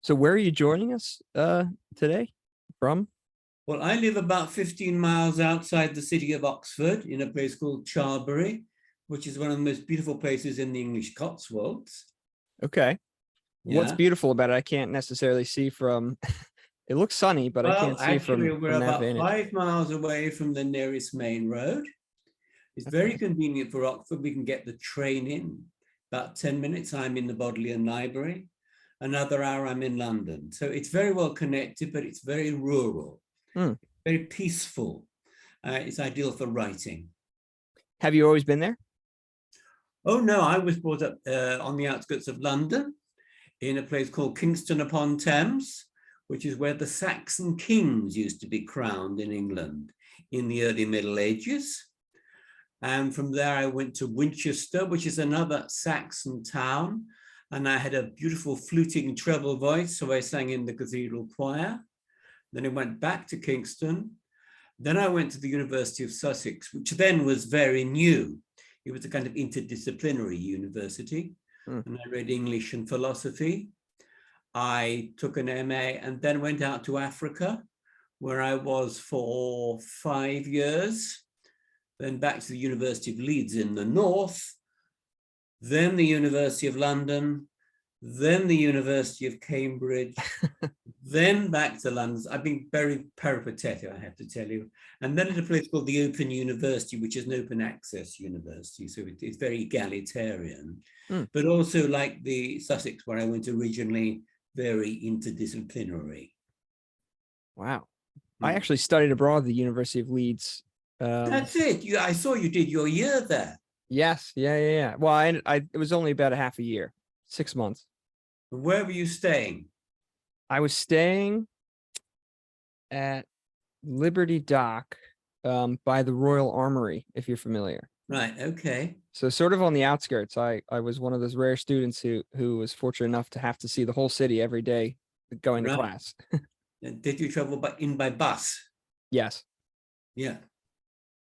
So where are you joining us today from? Well, I live about 15 miles outside the city of Oxford in a place called Charbury, which is one of the most beautiful places in the English Cotswolds. Okay. What's Yeah. beautiful about it? I can't necessarily see from it looks sunny, but I Well, can't see actually, from we're that about vantage. 5 miles away from the nearest main road. It's That's very nice. convenient for Oxford. We can get the train in. About 10 minutes, I'm in the Bodleian Library. Another hour, I'm in London. So it's very well connected, but it's very rural, Hmm. very peaceful. It's ideal for writing. Have you always been there? Oh, no, I was brought up on the outskirts of London in a place called Kingston upon Thames, which is where the Saxon kings used to be crowned in England in the early Middle Ages. And from there, I went to Winchester, which is another Saxon town. And I had a beautiful fluting treble voice, so I sang in the cathedral choir. Then I went back to Kingston. Then I went to the University of Sussex, which then was very new. It was a kind of interdisciplinary university. Hmm. And I read English and philosophy. I took an MA and then went out to Africa, where I was for 5 years. Then back to the University of Leeds in the north, then the University of London, then the University of Cambridge, then back to London. I've been very peripatetic, I have to tell you. And then at a place called the Open University, which is an open access university. So it's very egalitarian, Hmm. but also like the Sussex, where I went originally, very interdisciplinary. Wow. I actually studied abroad at the University of Leeds. That's it. I saw you did your year there. Yes. Yeah. Well, it was only about a half a year, 6 months. Where were you staying? I was staying at Liberty Dock by the Royal Armory, if you're familiar. Right. Okay. So sort of on the outskirts. I was one of those rare students who was fortunate enough to have to see the whole city every day going to Right. class. Did you travel by bus? Yes. Yeah.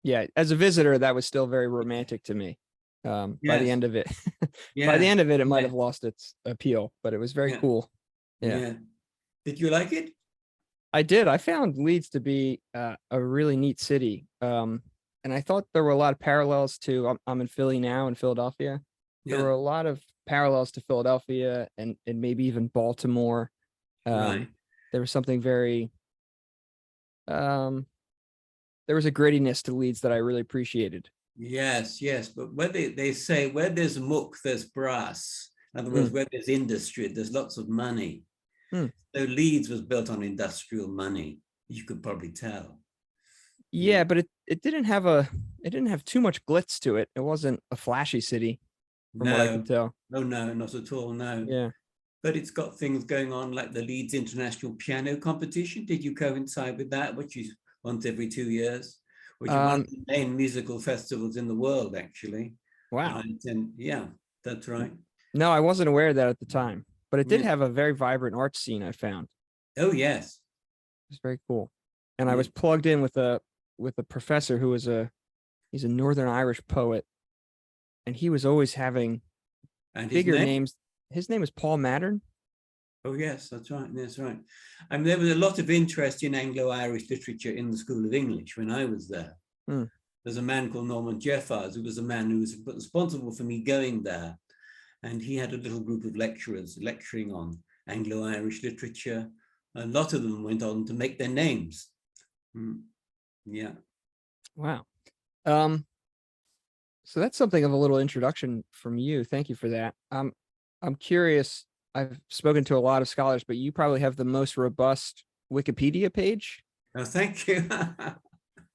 Yeah. As a visitor, that was still very romantic to me. By the Yes. end of it, by the Yeah. end of it, it might Yeah. have lost its appeal, but it was very Yeah. cool. Yeah. Yeah. Did you like it? I did. I found Leeds to be a really neat city. And I thought there were a lot of parallels to, I'm in Philly now, in Philadelphia. There Yeah. were a lot of parallels to Philadelphia and maybe even Baltimore. Right. There was something very, um, there was a grittiness to Leeds that I really appreciated. Yes. Yes. But where they say where there's muck, there's brass. In other words, Mm, where there's industry, there's lots of money. mm. So Leeds was built on industrial money. You could probably tell. Yeah. Yeah, but it didn't have it didn't have too much glitz to it. It wasn't a flashy city, from what I could No. tell. Oh no, not at all. No. Yeah. But it's got things going on like the Leeds International Piano Competition. Did you coincide with that, which is once every 2 years, which is one of Um, the main musical festivals in the world, actually? wow. And yeah, that's right. No, I wasn't aware of that at the time, but it did Yeah. have a very vibrant art scene, I found. Oh, yes. It's very cool. And I Yeah. was plugged in with a professor who was he's a Northern Irish poet, and he was always having And his bigger name? names. His name is Paul Mattern. Oh, yes, that's right. That's right. I mean, there was a lot of interest in Anglo-Irish literature in the School of English when I was there. Hmm. There's a man called Norman Jeffers, who was a man who was responsible for me going there. And he had a little group of lecturers lecturing on Anglo-Irish literature. A lot of them went on to make their names. Yeah. Wow. Um, so that's something of a little introduction from you. Thank you for that. I'm curious. I've spoken to a lot of scholars, but you probably have the most robust Wikipedia page. Oh, thank you.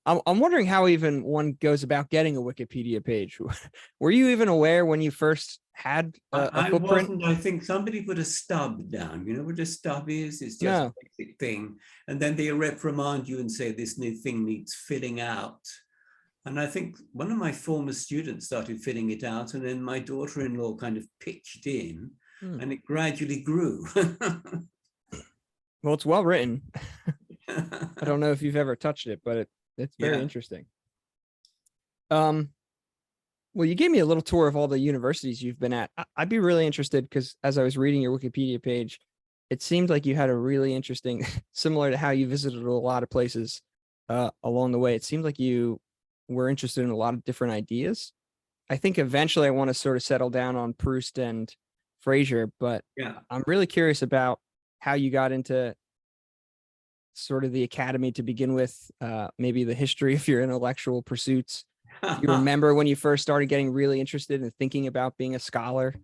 I'm wondering how even one goes about getting a Wikipedia page. Were you even aware when you first had a I footprint? wasn't. I think somebody put a stub down. You know what a stub is? It's just No. a basic thing. And then they reprimand you and say this new thing needs filling out. And I think one of my former students started filling it out, and then my daughter-in-law kind of pitched in, Hmm. and it gradually grew. Well, it's well written. I don't know if you've ever touched it, but it's very Yeah. interesting. Well, you gave me a little tour of all the universities you've been at. I'd be really interested because as I was reading your Wikipedia page, it seemed like you had a really interesting, similar to how you visited a lot of places along the way. It seemed like you were interested in a lot of different ideas. I think eventually I want to sort of settle down on Proust and Fraser, but Yeah. I'm really curious about how you got into sort of the academy to begin with, maybe the history of your intellectual pursuits. Do you remember when you first started getting really interested in thinking about being a scholar?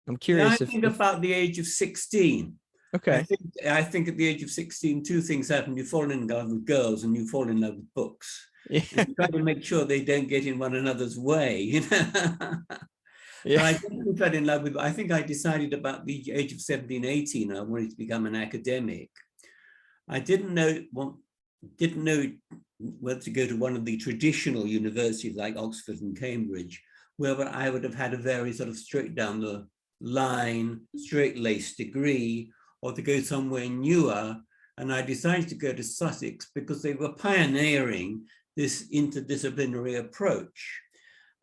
I'm Yeah, I curious think if about the age of 16. I okay. think I think at the age of 16, two things happen. You fall in love with girls and you fall in love with books. And Yeah. you try to make sure they don't get in one another's way, you know. But Yeah. I definitely fell in love with, I think I decided about the age of 17, 18, I wanted to become an academic. I didn't know whether to go to one of the traditional universities like Oxford and Cambridge, where I would have had a very sort of straight down the line, straight-laced degree, or to go somewhere newer. And I decided to go to Sussex because they were pioneering this interdisciplinary approach.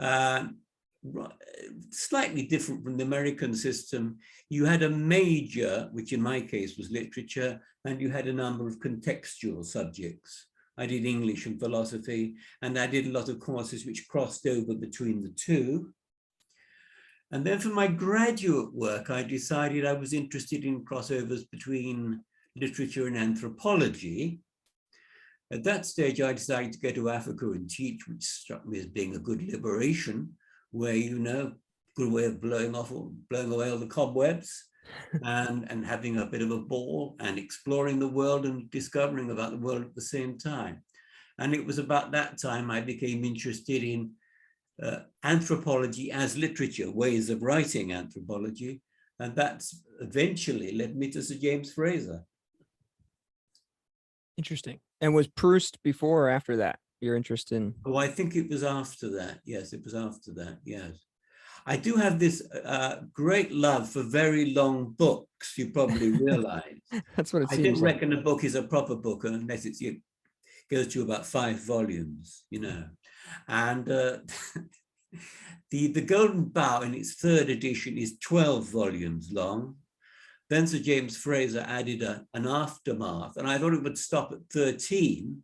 Uh, Slightly different from the American system. You had a major, which in my case was literature, and you had a number of contextual subjects. I did English and philosophy, and I did a lot of courses which crossed over between the two. And then for my graduate work, I decided I was interested in crossovers between literature and anthropology. At that stage, I decided to go to Africa and teach, which struck me as being a good liberation, where, you know, good way of blowing away all the cobwebs and having a bit of a ball and exploring the world and discovering about the world at the same time. And it was about that time I became interested in anthropology as literature, ways of writing anthropology. And that's eventually led me to Sir James Frazer. Interesting. And was Proust before or after that? Your interest in Oh, I think it was after that. Yes, it was after that. Yes. I do have this great love for very long books, you probably realize. that's what it I don't seems like. reckon a book is a proper book unless it goes to about 5 volumes, you know. And the Golden Bough in its third edition is 12 volumes long. Then Sir James Frazer added an aftermath, and I thought it would stop at 13.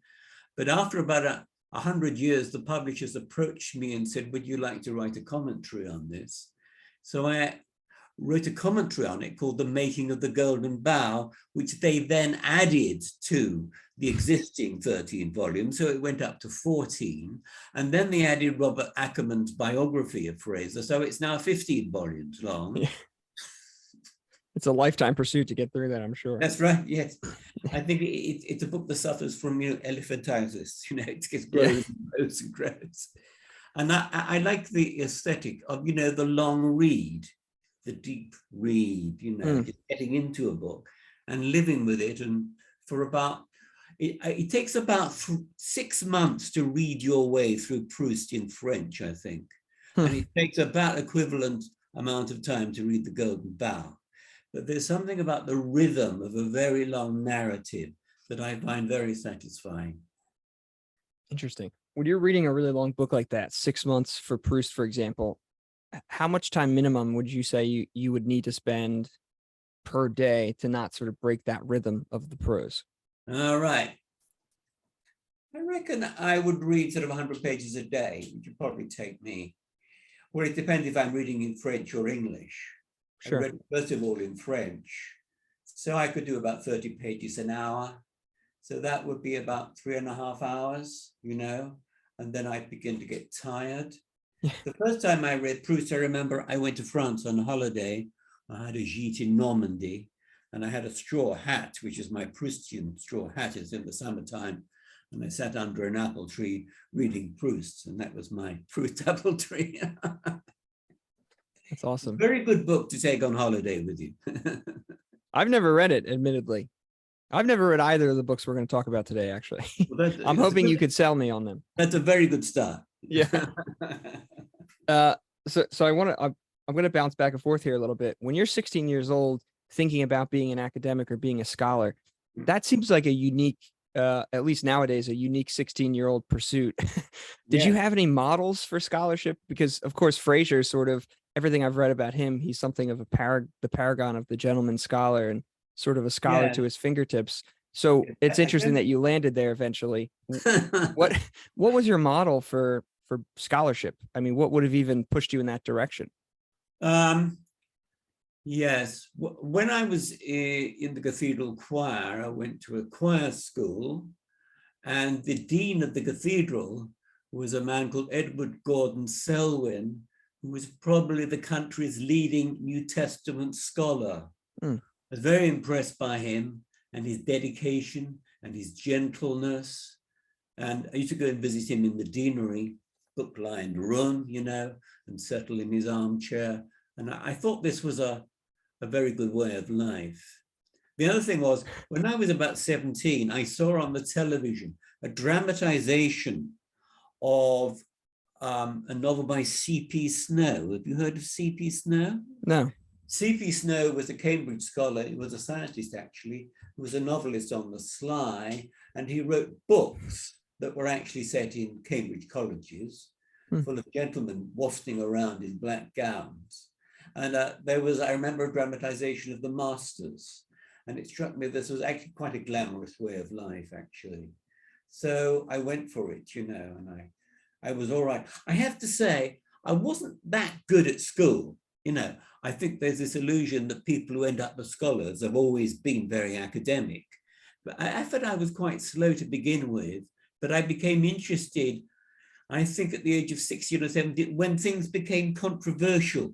But after about 100 years, the publishers approached me and said, would you like to write a commentary on this? So I wrote a commentary on it called The Making of the Golden Bough, which they then added to the existing 13 volumes. So it went up to 14. And then they added Robert Ackerman's biography of Fraser. So it's now 15 volumes long. Yeah. It's a lifetime pursuit to get through that, I'm sure. That's right. Yes. I think it's a book that suffers from, you know, elephantiasis. You know, it gets grows and grows and grows. And I like the aesthetic of, you know, the long read, the deep read, you know, just getting into a book and living with it. And for about, it takes about 6 months to read your way through Proust in French, I think. And it takes about equivalent amount of time to read The Golden Bough. But there's something about the rhythm of a very long narrative that I find very satisfying. Interesting. When you're reading a really long book like that, 6 months for Proust, for example, how much time minimum would you say you would need to spend per day to not sort of break that rhythm of the prose? All right. I reckon I would read sort of 100 pages a day, which would probably take me, well, it depends if I'm reading in French or English. Sure. I read first of all in French. So I could do about 30 pages an hour. So that would be about 3.5 hours, you know, and then I begin to get tired. Yeah. The first time I read Proust, I remember I went to France on holiday. I had a gîte in Normandy, and I had a straw hat, which is my Proustian straw hat. It's in the summertime. And I sat under an apple tree reading Proust, and that was my Proust apple tree. That's awesome. Very good book to take on holiday with you. I've never read it, admittedly. I've never read either of the books we're going to talk about today, actually. Well, I'm hoping you could sell me on them. That's a very good start. Yeah. So I'm going to bounce back and forth here a little bit. When you're 16 years old, thinking about being an academic or being a scholar, that seems like a unique, at least nowadays, a unique 16-year-old pursuit. Did you have any models for scholarship? Because of course, Fraser is sort of, everything I've read about him, he's something of the paragon of the gentleman scholar. And sort of a scholar Yeah. to his fingertips. So it's I interesting don't. that you landed there eventually. What what was your model for scholarship? I mean, what would have even pushed you in that direction? um, yes. When I was in the cathedral choir, I went to a choir school, and the dean of the cathedral was a man called Edward Gordon Selwyn, who was probably the country's leading New Testament scholar. Hmm. I was very impressed by him and his dedication and his gentleness. And I used to go and visit him in the deanery, book-lined room, and settle in his armchair. And I thought this was a very good way of life. The other thing was, when I was about 17, I saw on the television a dramatization of a novel by C.P. Snow. Have you heard of C.P. Snow? No. C.P. Snow was a Cambridge scholar. He was a scientist, actually. He was a novelist on the sly, and he wrote books that were actually set in Cambridge colleges, full of gentlemen wafting around in black gowns. And there was, I remember, a dramatization of the Masters. And it struck me this was actually quite a glamorous way of life, actually. So I went for it, and I was all right. I have to say, I wasn't that good at school. I think there's this illusion that people who end up as scholars have always been very academic. But I thought I was quite slow to begin with, but I became interested, I think at the age of 16 or 17, when things became controversial.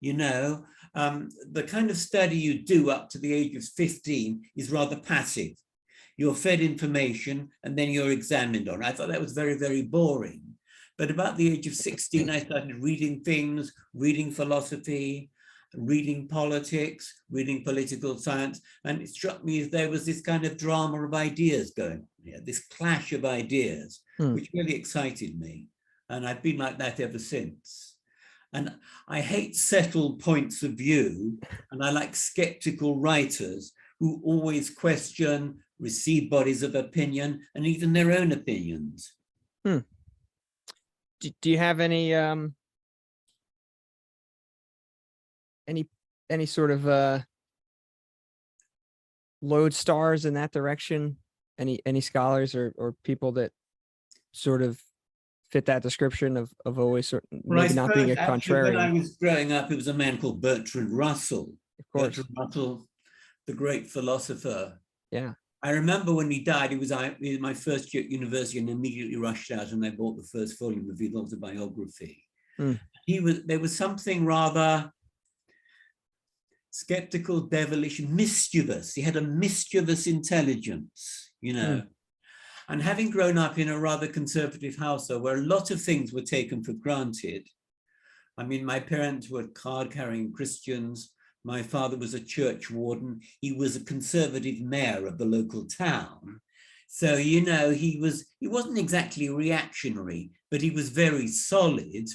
The kind of study you do up to the age of 15 is rather passive. You're fed information and then you're examined on. I thought that was very, very boring. But about the age of 16, I started reading things, reading philosophy, reading politics, reading political science. And it struck me as there was this kind of drama of ideas going on here, this clash of ideas, which really excited me. And I've been like that ever since. And I hate settled points of view, and I like skeptical writers who always question, receive bodies of opinion, and even their own opinions. Do you have any sort of lodestars in that direction? Any scholars or people that sort of fit that description of always maybe not being a contrarian? When I was growing up, it was a man called Bertrand Russell. Of course. Bertrand Russell, the great philosopher. Yeah. I remember when he died, he was in my first year at university and immediately rushed out and I bought the first volume of his autobiography. There was something rather skeptical, devilish, mischievous. He had a mischievous intelligence, And having grown up in a rather conservative household where a lot of things were taken for granted. I mean, my parents were card-carrying Christians. My father was a church warden. He was a conservative mayor of the local town. So, he wasn't exactly reactionary, but he was very solid.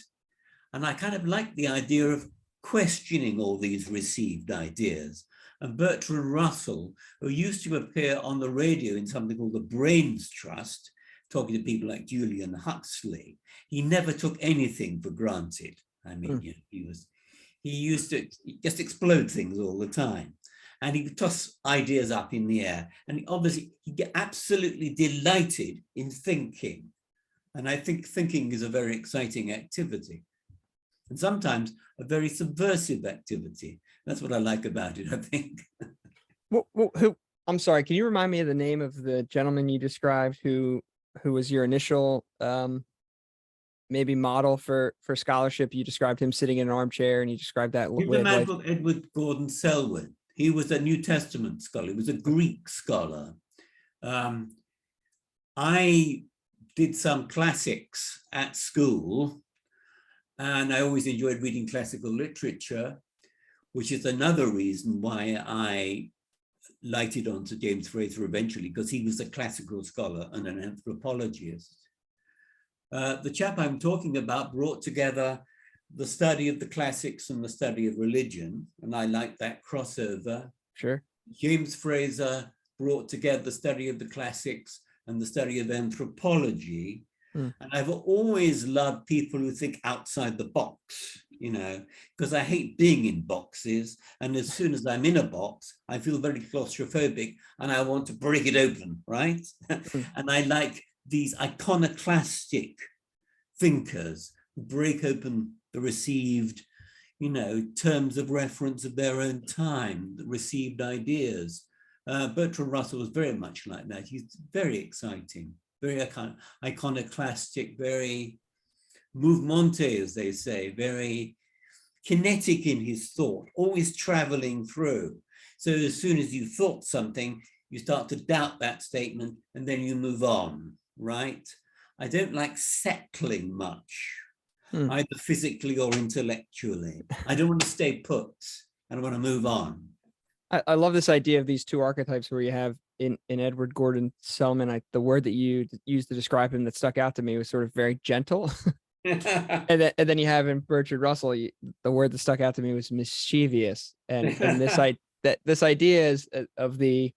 And I kind of liked the idea of questioning all these received ideas. And Bertrand Russell, who used to appear on the radio in something called the Brains Trust, talking to people like Julian Huxley, he never took anything for granted. I mean, he used to just explode things all the time. And he would toss ideas up in the air. And he get absolutely delighted in thinking. And I think thinking is a very exciting activity. And sometimes a very subversive activity. That's what I like about it, I think. Who? I'm sorry. Can you remind me of the name of the gentleman you described who was your initial maybe model for scholarship? You described him sitting in an armchair, and you described that He was way a of man life. called Edward Gordon Selwyn. He was a New Testament scholar. He was a Greek scholar. I did some classics at school, and I always enjoyed reading classical literature, which is another reason why I lighted on to James Fraser eventually, because he was a classical scholar and an anthropologist. The chap I'm talking about brought together the study of the classics and the study of religion, and I like that crossover. Sure. James Fraser brought together the study of the classics and the study of anthropology. And I've always loved people who think outside the box. because I hate being in boxes. And as soon as I'm in a box, I feel very claustrophobic and I want to break it open, right? And I like these iconoclastic thinkers who break open the received, terms of reference of their own time, the received ideas. Bertrand Russell was very much like that. He's very exciting, very iconoclastic, very movementé, as they say, very kinetic in his thought, always traveling through. So as soon as you thought something, you start to doubt that statement and then you move on, right? I don't like settling much, either physically or intellectually. I don't want to stay put. I want to move on. I love this idea of these two archetypes where you have in Edward Gordon Selman, the word that you used to describe him that stuck out to me was sort of very gentle. And then you have in Bertrand Russell, the word that stuck out to me was mischievous. And this idea is of the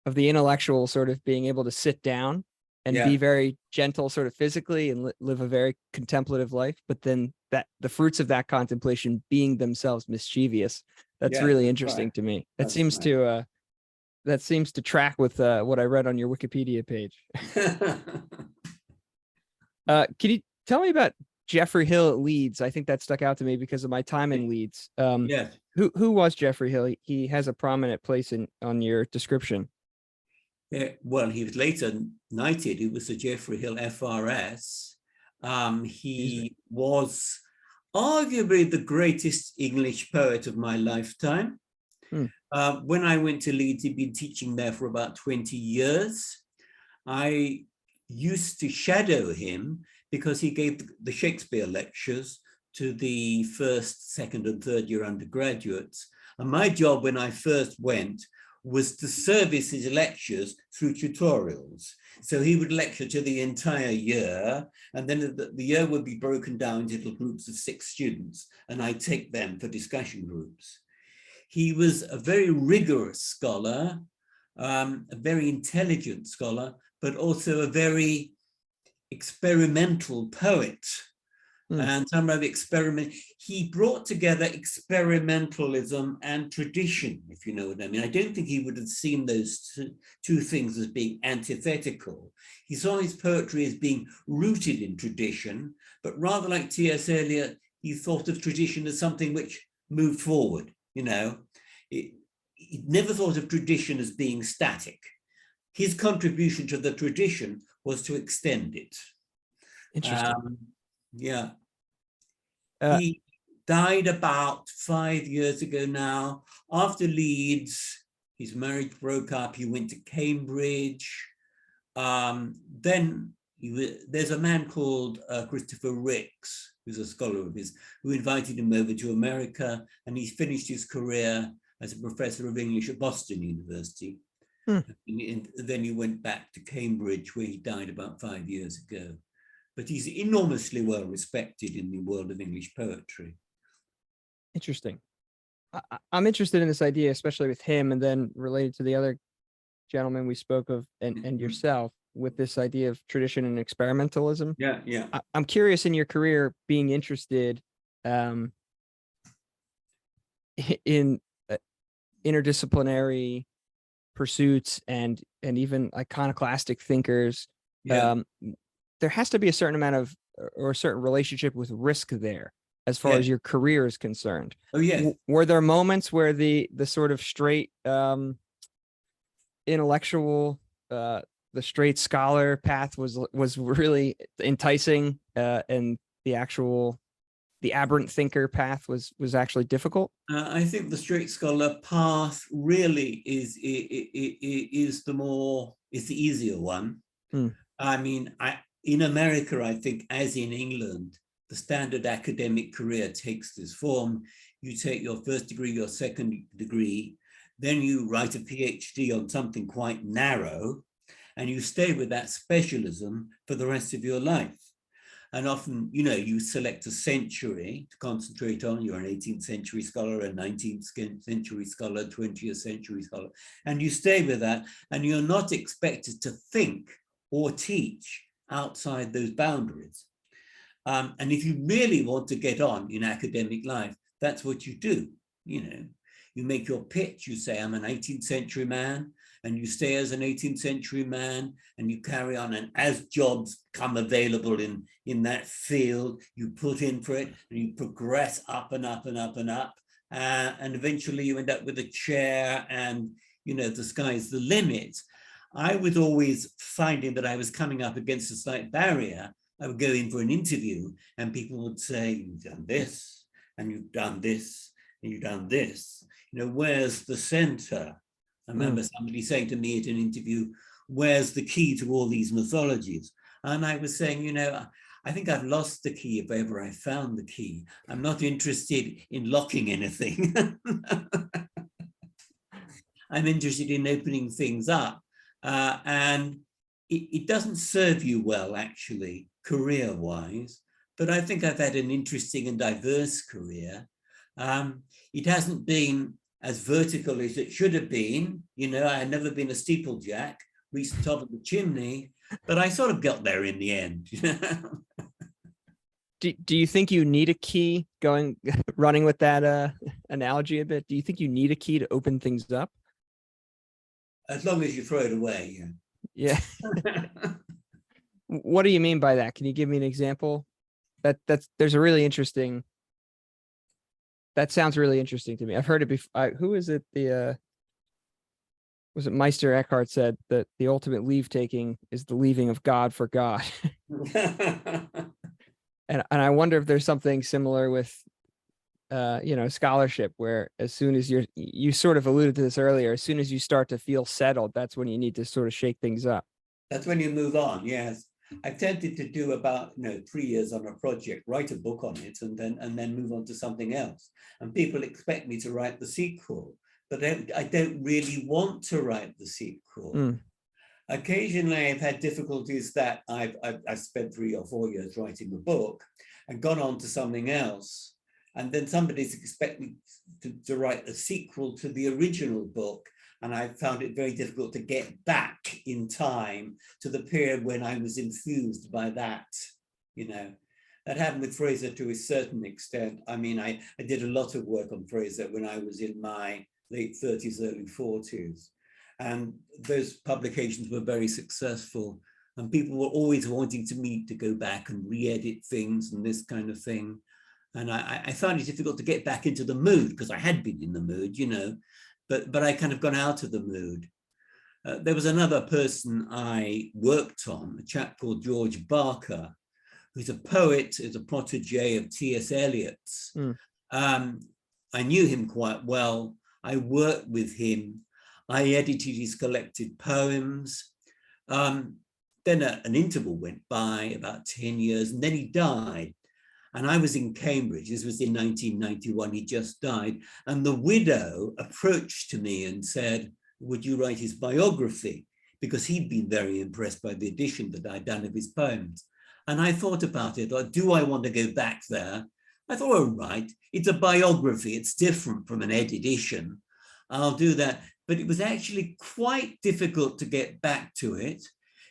intellectual sort of being able to sit down and be very gentle sort of physically and live a very contemplative life, but then the fruits of that contemplation being themselves mischievous. That's really interesting to me. That seems to track with what I read on your Wikipedia page. Can you tell me about Geoffrey Hill at Leeds? I think that stuck out to me because of my time in Leeds. Yes. Who was Geoffrey Hill? He has a prominent place on your description. Yeah, well, he was later knighted. He was a Geoffrey Hill FRS. He was arguably the greatest English poet of my lifetime. When I went to Leeds, he'd been teaching there for about 20 years. I used to shadow him because he gave the Shakespeare lectures to the first, second, and third year undergraduates. And my job when I first went was to service his lectures through tutorials. So he would lecture to the entire year, and then the year would be broken down into little groups of 6 students, and I'd take them for discussion groups. He was a very rigorous scholar, a very intelligent scholar, but also a very experimental poet. And some of experiment, he brought together experimentalism and tradition, if you know what I mean. I don't think he would have seen those two things as being antithetical. He saw his poetry as being rooted in tradition, but rather like T.S. Eliot, he thought of tradition as something which moved forward, He never thought of tradition as being static. His contribution to the tradition was to extend it. Interesting. He died about 5 years ago now. After Leeds, his marriage broke up. He went to Cambridge. Then there's a man called Christopher Ricks, who's a scholar of his, who invited him over to America, and he finished his career as a professor of English at Boston University. And then he went back to Cambridge, where he died about 5 years ago. But he's enormously well respected in the world of English poetry. Interesting. I'm interested in this idea, especially with him, and then related to the other gentleman we spoke of and yourself, with this idea of tradition and experimentalism. Yeah. I'm curious in your career being interested in interdisciplinary pursuits and even iconoclastic thinkers. There has to be a certain amount of, or a certain relationship with risk there as far as your career is concerned. Oh, yes. Were there moments where the sort of straight intellectual, the straight scholar path was really enticing, and the aberrant thinker path was actually difficult? I think the straight scholar path really is the easier one. I mean, in America, I think, as in England, the standard academic career takes this form. You take your first degree, your second degree, then you write a PhD on something quite narrow, and you stay with that specialism for the rest of your life. And often, you select a century to concentrate on. You're an 18th century scholar, a 19th century scholar, 20th century scholar, and you stay with that, and you're not expected to think or teach outside those boundaries. And if you really want to get on in academic life, that's what you do. You make your pitch, you say, I'm an 18th century man, and you stay as an 18th century man, and you carry on. And as jobs come available in that field, you put in for it, and you progress up and up and up and up. And eventually you end up with a chair, and the sky's the limit. I was always finding that I was coming up against a slight barrier. I would go in for an interview, and people would say, you've done this, and you've done this, and you've done this. Where's the center? I remember somebody saying to me at an interview, where's the key to all these mythologies? And I was saying, I think I've lost the key if ever I found the key. I'm not interested in locking anything. I'm interested in opening things up. And it doesn't serve you well, actually, career-wise. But I think I've had an interesting and diverse career. It hasn't been as vertical as it should have been. I had never been a steeplejack, reached the top of the chimney, but I sort of got there in the end. Do you think you need a key, running with that analogy a bit? Do you think you need a key to open things up? As long as you throw it away, yeah. What do you mean by that? Can you give me an example? There's a really interesting. That sounds really interesting to me. I've heard it before. Who is it? Was it Meister Eckhart said that the ultimate leave taking is the leaving of God for God. And I wonder if there's something similar with, scholarship, where as soon as you sort of alluded to this earlier, as soon as you start to feel settled, that's when you need to sort of shake things up. That's when you move on. Yes. I've tended to do about 3 years on a project, write a book on it, and then move on to something else. And people expect me to write the sequel, but I don't really want to write the sequel. Occasionally, I've had difficulties that I've spent 3 or 4 years writing a book and gone on to something else, and then somebody's expect me to write a sequel to the original book. And I found it very difficult to get back in time to the period when I was infused by that. That happened with Fraser to a certain extent. I mean, I did a lot of work on Fraser when I was in my late 30s, early 40s. And those publications were very successful. And people were always wanting to go back and re-edit things and this kind of thing. And I found it difficult to get back into the mood, because I had been in the mood, but I kind of gone out of the mood. There was another person I worked on, a chap called George Barker, who's a poet, is a protege of T.S. Eliot's. I knew him quite well. I worked with him. I edited his collected poems. Then an interval went by, about 10 years, and then he died. And I was in Cambridge. This was in 1991. He just died. And the widow approached me and said, would you write his biography? Because he'd been very impressed by the edition that I'd done of his poems. And I thought about it. Do I want to go back there? I thought, all right, it's a biography. It's different from an edition. I'll do that. But it was actually quite difficult to get back to it,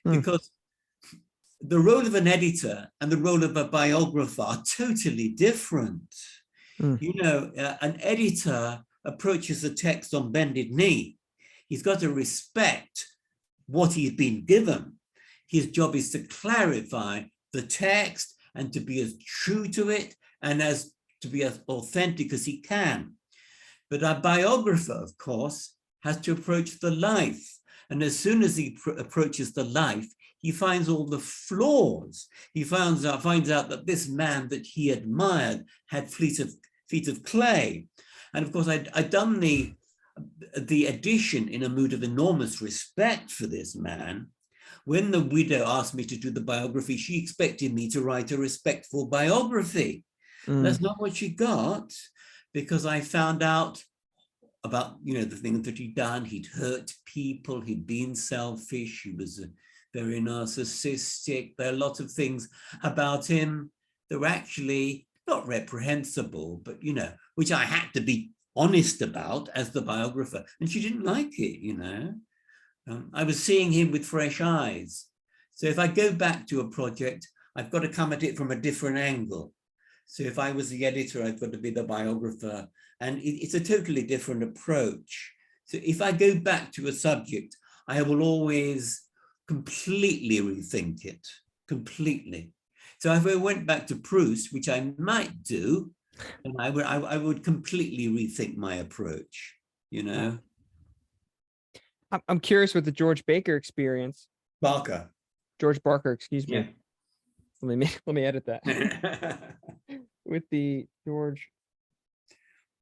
because the role of an editor and the role of a biographer are totally different. An editor approaches the text on bended knee. He's got to respect what he's been given. His job is to clarify the text and to be as true to it and to be as authentic as he can. But a biographer, of course, has to approach the life. And as soon as he approaches the life, he finds all the flaws. He finds out that this man that he admired had feet of clay. And of course, I'd done the edition in a mood of enormous respect for this man. When the widow asked me to do the biography, she expected me to write a respectful biography. That's not what she got, because I found out about the things that he'd done. He'd hurt people, he'd been selfish, he was very narcissistic. There are lots of things about him that were actually not reprehensible, but which I had to be honest about as the biographer. And she didn't like it. I was seeing him with fresh eyes. So if I go back to a project, I've got to come at it from a different angle. So if I was the editor, I've got to be the biographer. And it's a totally different approach. So if I go back to a subject, I will always completely rethink it, completely. So if I went back to Proust, which I might do, then I would completely rethink my approach, you know. I'm curious with the George Baker experience. Barker. George Barker, excuse me. Yeah. Let me edit that. With the George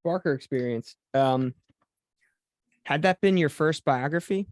Barker experience, had that been your first biography?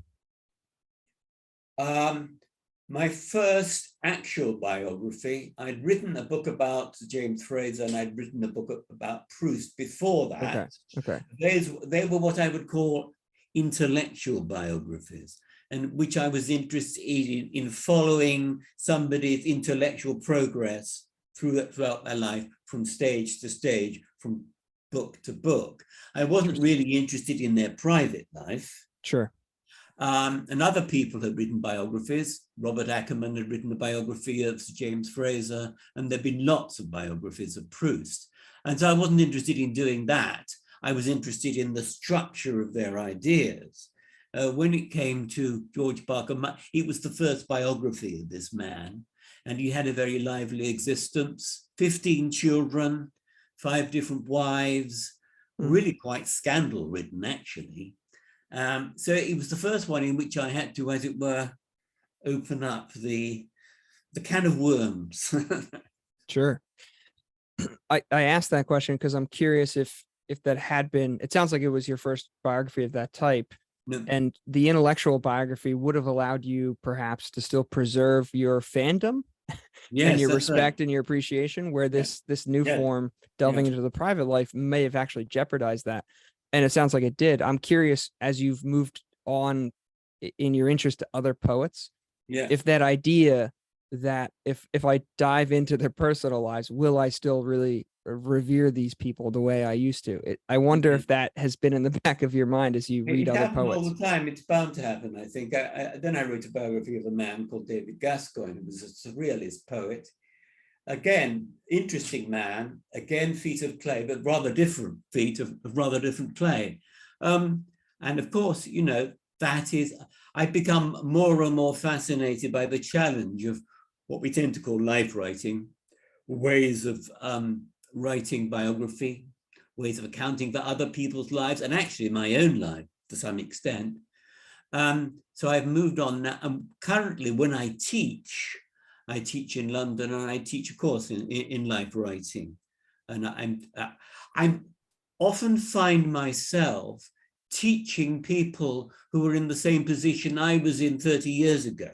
My first actual biography, I'd written a book about James Fraser and I'd written a book about Proust before that. Okay. They were what I would call intellectual biographies, and which I was interested in following somebody's intellectual progress throughout their life, from stage to stage, from book to book. I wasn't really interested in their private life. Sure. And other people had written biographies. Robert Ackerman had written a biography of Sir James Fraser, and there'd been lots of biographies of Proust. And so I wasn't interested in doing that. I was interested in the structure of their ideas. When it came to George Barker, it was the first biography of this man, and he had a very lively existence, 15 children, 5 different wives, really quite scandal-ridden, actually. So it was the first one in which I had to, as it were, open up the can of worms. Sure. I asked that question because I'm curious if that had been, it sounds like it was your first biography of that type. No. And the intellectual biography would have allowed you perhaps to still preserve your fandom and your respect and your appreciation, where this new form delving into the private life may have actually jeopardized that. And it sounds like it did. I'm curious, as you've moved on in your interest to other poets, if that idea that if I dive into their personal lives, will I still really revere these people the way I used to? I wonder if that has been in the back of your mind as you read other poets. All the time. It's bound to happen, I think. Then I wrote a biography of a man called David Gascoigne, who was a surrealist poet. Again, interesting man, again, feet of clay, but rather different feet of rather different clay. And of course, you know, that is, I've become more and more fascinated by the challenge of what we tend to call life writing, ways of writing biography, ways of accounting for other people's lives, and actually my own life to some extent. So I've moved on now. Currently, when I teach in London, and I teach a course in life writing. And I'm often find myself teaching people who are in the same position I was in 30 years ago.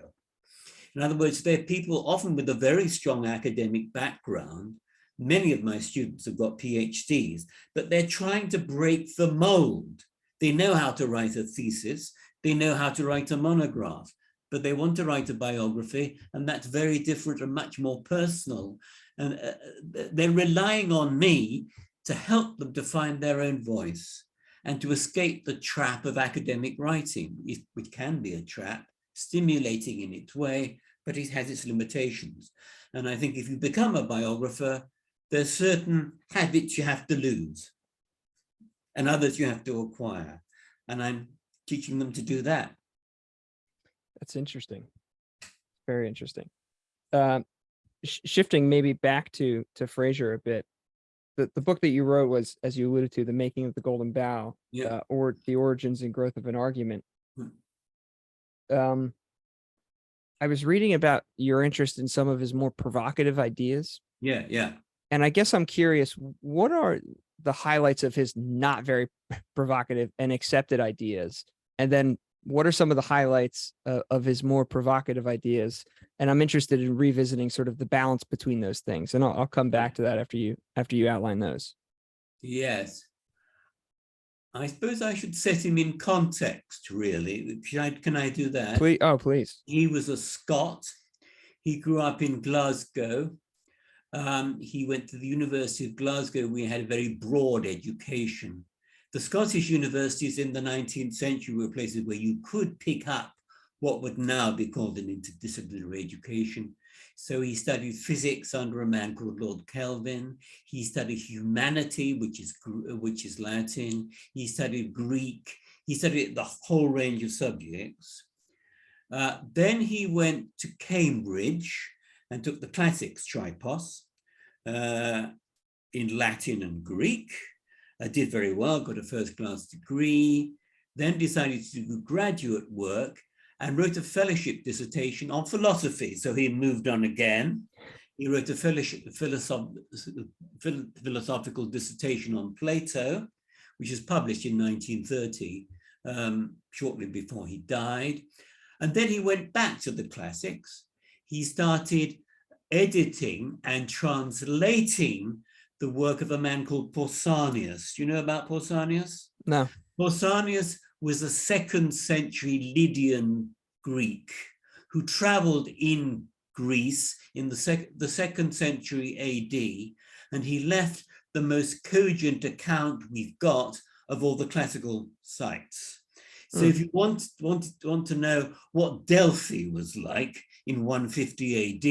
In other words, they're people often with a very strong academic background. Many of my students have got PhDs, but they're trying to break the mold. They know how to write a thesis. They know how to write a monograph, but they want to write a biography, and that's very different and much more personal. And they're relying on me to help them to find their own voice and to escape the trap of academic writing, which can be a trap, stimulating in its way, but it has its limitations. And I think if you become a biographer, there's certain habits you have to lose and others you have to acquire. And I'm teaching them to do that. That's interesting. Very interesting. Shifting maybe back to Fraser a bit. The book that you wrote was, as you alluded to, The Making of the Golden Bough, or The Origins and Growth of an Argument. I was reading about your interest in some of his more provocative ideas. And I guess I'm curious, what are the highlights of his not very provocative and accepted ideas? And then what are some of the highlights of his more provocative ideas? And I'm interested in revisiting sort of the balance between those things. And I'll come back to that after you outline those. Yes. I suppose I should set him in context, really. Can I do that? Please. Oh, please. He was a Scot. He grew up in Glasgow. He went to the University of Glasgow, where he had a very broad education. The Scottish universities in the 19th century were places where you could pick up what would now be called an interdisciplinary education. So he studied physics under a man called Lord Kelvin. He studied humanity, which is Latin. He studied Greek. He studied the whole range of subjects. Then he went to Cambridge and took the classics tripos in Latin and Greek. Did very well, got a first-class degree, then decided to do graduate work and wrote a fellowship dissertation on philosophy. So he moved on again. He wrote a philosophical dissertation on Plato, which was published in 1930, shortly before he died. And then he went back to the classics. He started editing and translating the work of a man called Pausanias. Do you know about Pausanias? No. Pausanias was a 2nd century Lydian Greek who traveled in Greece in the 2nd century AD, and he left the most cogent account we've got of all the classical sites. So if you want to know what Delphi was like in 150 AD,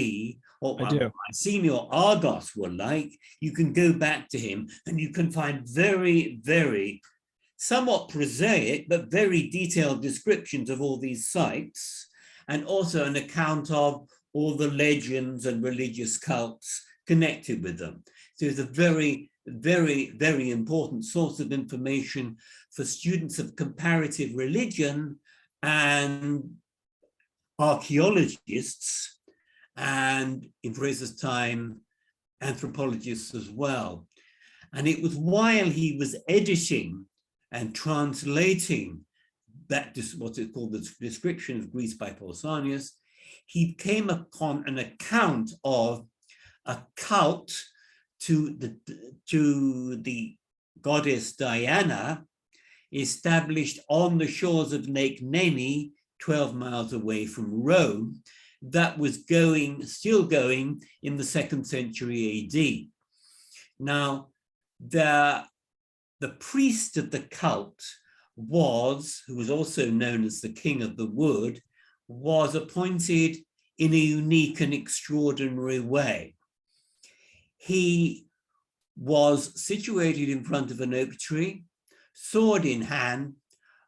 or Mycenae or Argos were like, you can go back to him and you can find very, very somewhat prosaic, but very detailed descriptions of all these sites, and also an account of all the legends and religious cults connected with them. So it's a very, very, very important source of information for students of comparative religion and archaeologists, and in Fraser's time, anthropologists as well. And it was while he was editing and translating that, what is called the description of Greece by Pausanias, he came upon an account of a cult to the goddess Diana, established on the shores of Lake Nemi, 12 miles away from Rome, that was still going in the 2nd century AD. Now, the priest of the cult who was also known as the King of the Wood, was appointed in a unique and extraordinary way. He was situated in front of an oak tree, sword in hand,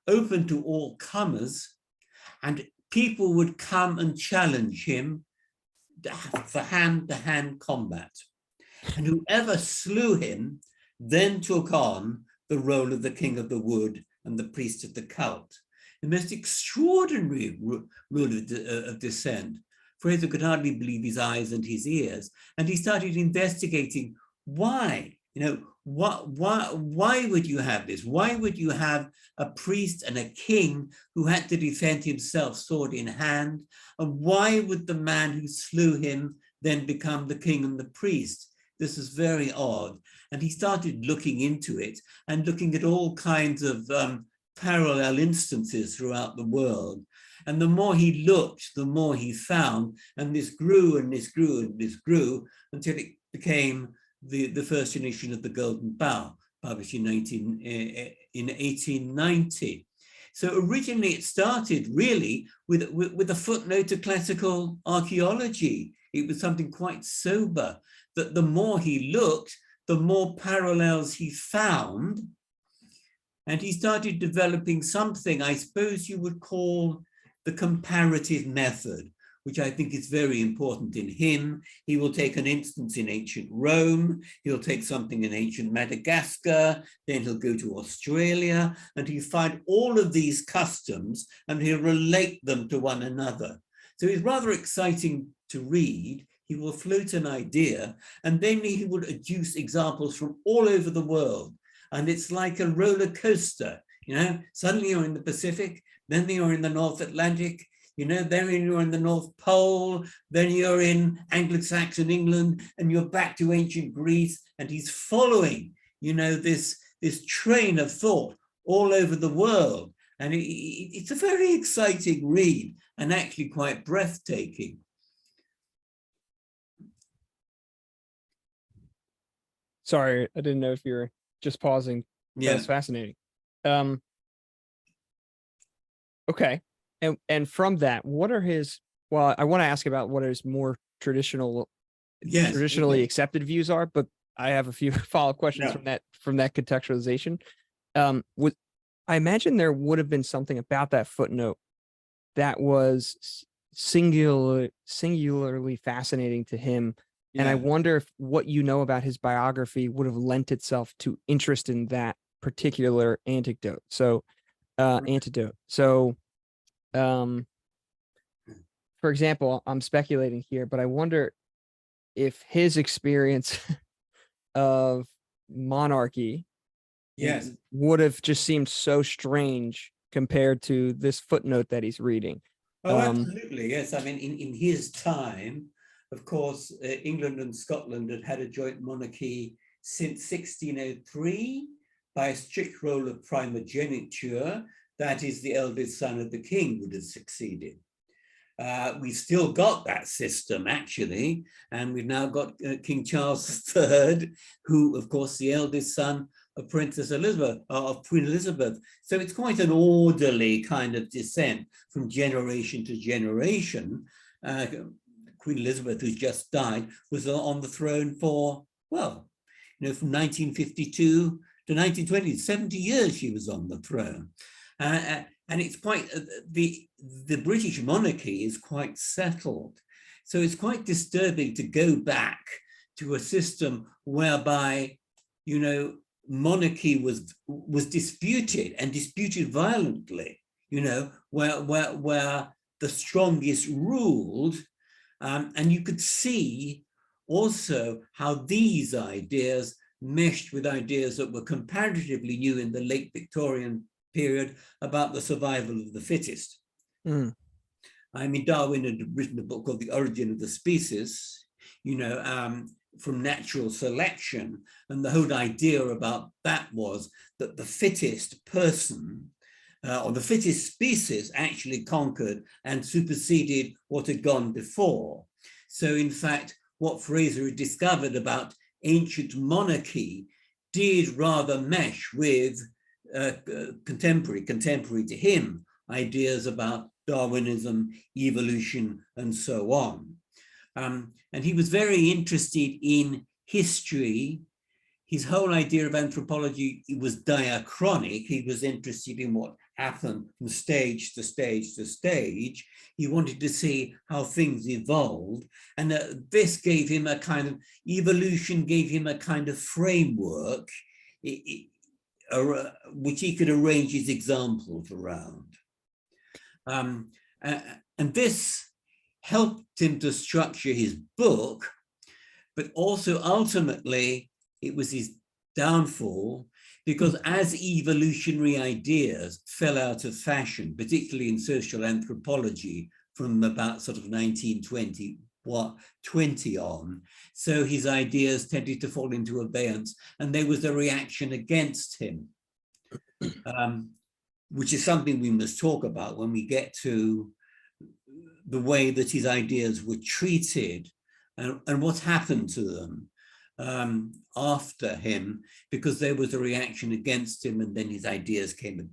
open to all comers, and people would come and challenge him for hand-to-hand combat. And whoever slew him then took on the role of the King of the Wood and the priest of the cult. The most extraordinary rule of descent. Fraser could hardly believe his eyes and his ears, and he started investigating why. Why would you have this? Why would you have a priest and a king who had to defend himself sword in hand? And why would the man who slew him then become the king and the priest? This is very odd. And he started looking into it and looking at all kinds of parallel instances throughout the world. And the more he looked, the more he found, and this grew and this grew and this grew until it became the first edition of the Golden Bough, published in 1890. So originally it started really with a footnote to classical archaeology. It was something quite sober, that the more he looked, the more parallels he found. And he started developing something I suppose you would call the comparative method, which I think is very important in him. He will take an instance in ancient Rome, he'll take something in ancient Madagascar, then he'll go to Australia, and he'll find all of these customs and he'll relate them to one another. So it's rather exciting to read. He will float an idea, and then he will adduce examples from all over the world. And it's like a roller coaster, suddenly you're in the Pacific, then you're in the North Atlantic, then you're in the North Pole, then you're in Anglo-Saxon England, and you're back to ancient Greece, and he's following, this train of thought all over the world. And it's a very exciting read, and actually quite breathtaking. Sorry, I didn't know if you were just pausing. Yeah. That's fascinating. Okay. And from that, what are his, well, I want to ask about what are his more traditional Yes. traditionally Okay. accepted views are, but I have a few follow-up questions No. from that contextualization. Would I imagine there would have been something about that footnote that was singularly fascinating to him. And I Yeah. wonder if what you know about his biography would have lent itself to interest in that particular anecdote. So antidote. So um for example, I'm speculating here, but I wonder if his experience of monarchy Yes. would have just seemed so strange compared to this footnote that he's reading. Oh, Um, absolutely. Yes. I mean, in his time, of course, England and Scotland had had a joint monarchy since 1603 by a strict rule of primogeniture. That is, the eldest son of the king would have succeeded. We've still got that system, actually, and we've now got King Charles III, who, of course, the eldest son of Princess Elizabeth, of Queen Elizabeth. So it's quite an orderly kind of descent from generation to generation. Queen Elizabeth, who's just died, was on the throne for, well, from 1952 to 1920, 70 years she was on the throne. And it's quite, the British monarchy is quite settled. So it's quite disturbing to go back to a system whereby, monarchy was disputed and disputed violently, where the strongest ruled. And you could see also how these ideas meshed with ideas that were comparatively new in the late Victorian period about the survival of the fittest. mm, I mean, Darwin had written a book called The Origin of the Species, from natural selection. And the whole idea about that was that the fittest person or the fittest species actually conquered and superseded what had gone before. So in fact, what Fraser had discovered about ancient monarchy did rather mesh with contemporary to him ideas about Darwinism, evolution, and so on. And he was very interested in history. His whole idea of anthropology was diachronic. He was interested in what happened from stage to stage to stage. He wanted to see how things evolved. And this gave him a kind of, evolution gave him a kind of framework which he could arrange his examples around. And this helped him to structure his book, but also ultimately it was his downfall, because as evolutionary ideas fell out of fashion, particularly in social anthropology from about sort of 1920 on, so his ideas tended to fall into abeyance, and there was a reaction against him, which is something we must talk about when we get to the way that his ideas were treated and what happened to them after him, because there was a reaction against him, and then his ideas came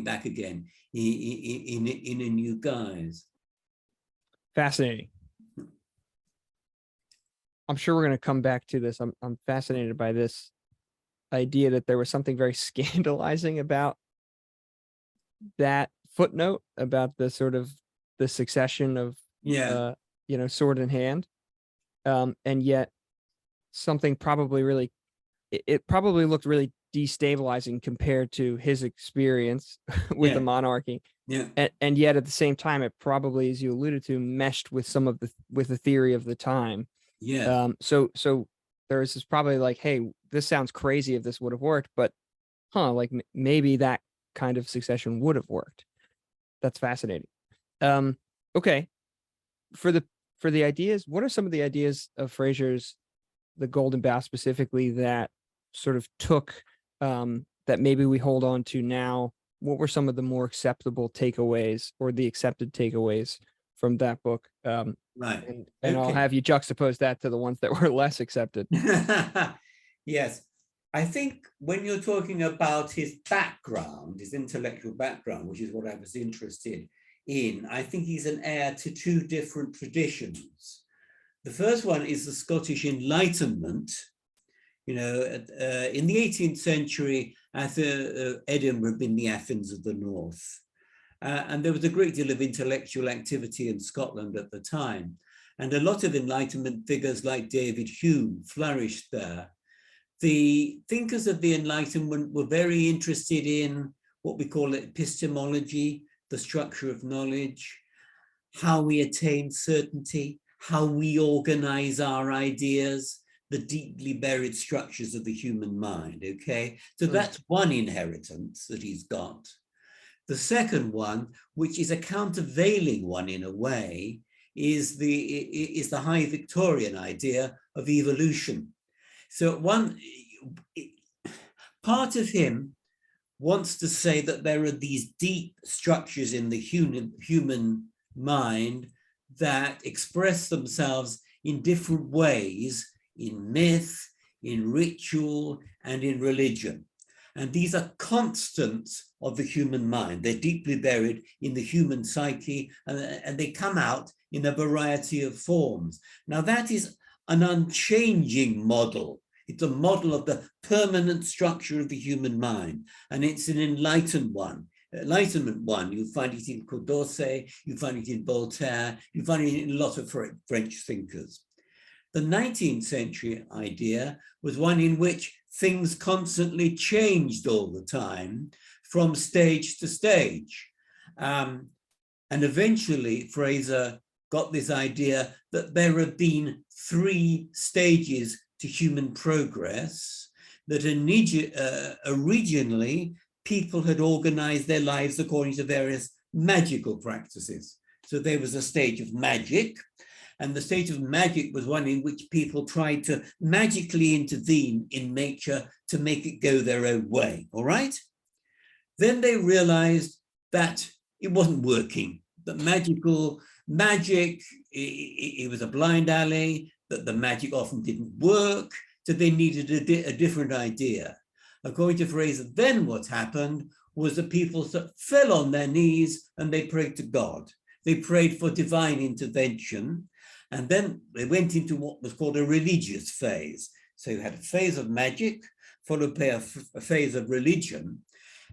back again in a new guise. fascinating. I'm sure we're going to come back to this. I'm fascinated by this idea that there was something very scandalizing about that footnote, about the sort of the succession of sword in hand, and yet something probably really, it probably looked really destabilizing compared to his experience with the monarchy. And yet at the same time, it probably, as you alluded to, meshed with some of the theory of the time. So there's this probably like, hey, this sounds crazy if this would have worked, but like maybe that kind of succession would have worked. That's fascinating. Okay. For the ideas, what are some of the ideas of Fraser's The Golden Bough specifically that sort of took that maybe we hold on to now? What were some of the more acceptable takeaways, or the accepted takeaways from that book? Right. And I'll have you juxtapose that to the ones that were less accepted. Yes. I think when you're talking about his background, his intellectual background, which is what I was interested in. I think he's an heir to two different traditions. The first one is the Scottish Enlightenment. You know, in the 18th century, Edinburgh had been the Athens of the North. And there was a great deal of intellectual activity in Scotland at the time. And a lot of Enlightenment figures like David Hume flourished there. The thinkers of the Enlightenment were very interested in what we call epistemology, the structure of knowledge, how we attain certainty, how we organize our ideas, the deeply buried structures of the human mind, okay? So that's one inheritance that he's got. The second one, which is a countervailing one in a way, is the high Victorian idea of evolution. So part of him wants to say that there are these deep structures in the human mind that express themselves in different ways in myth, in ritual, and in religion. And these are constants of the human mind. They're deeply buried in the human psyche, and they come out in a variety of forms. Now, that is an unchanging model. It's a model of the permanent structure of the human mind, and it's an Enlightenment one. You find it in Condorcet, you find it in Voltaire, you find it in a lot of French thinkers. The 19th century idea was one in which things constantly changed all the time from stage to stage. And eventually Fraser got this idea that there have been three stages to human progress, that originally people had organized their lives according to various magical practices. So there was a stage of magic, and the stage of magic was one in which people tried to magically intervene in nature to make it go their own way, all right? Then they realized that it wasn't working, that magic, it was a blind alley, that the magic often didn't work, so they needed a different idea. According to Fraser, then what happened was that people fell on their knees and they prayed to God. They prayed for divine intervention. And then they went into what was called a religious phase. So you had a phase of magic, followed by a phase of religion.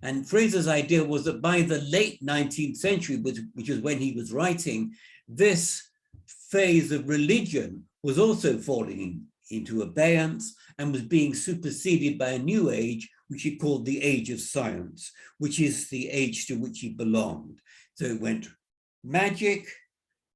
And Fraser's idea was that by the late 19th century, which is when he was writing, this phase of religion was also falling into abeyance and was being superseded by a new age, which he called the age of science, which is the age to which he belonged. So it went magic,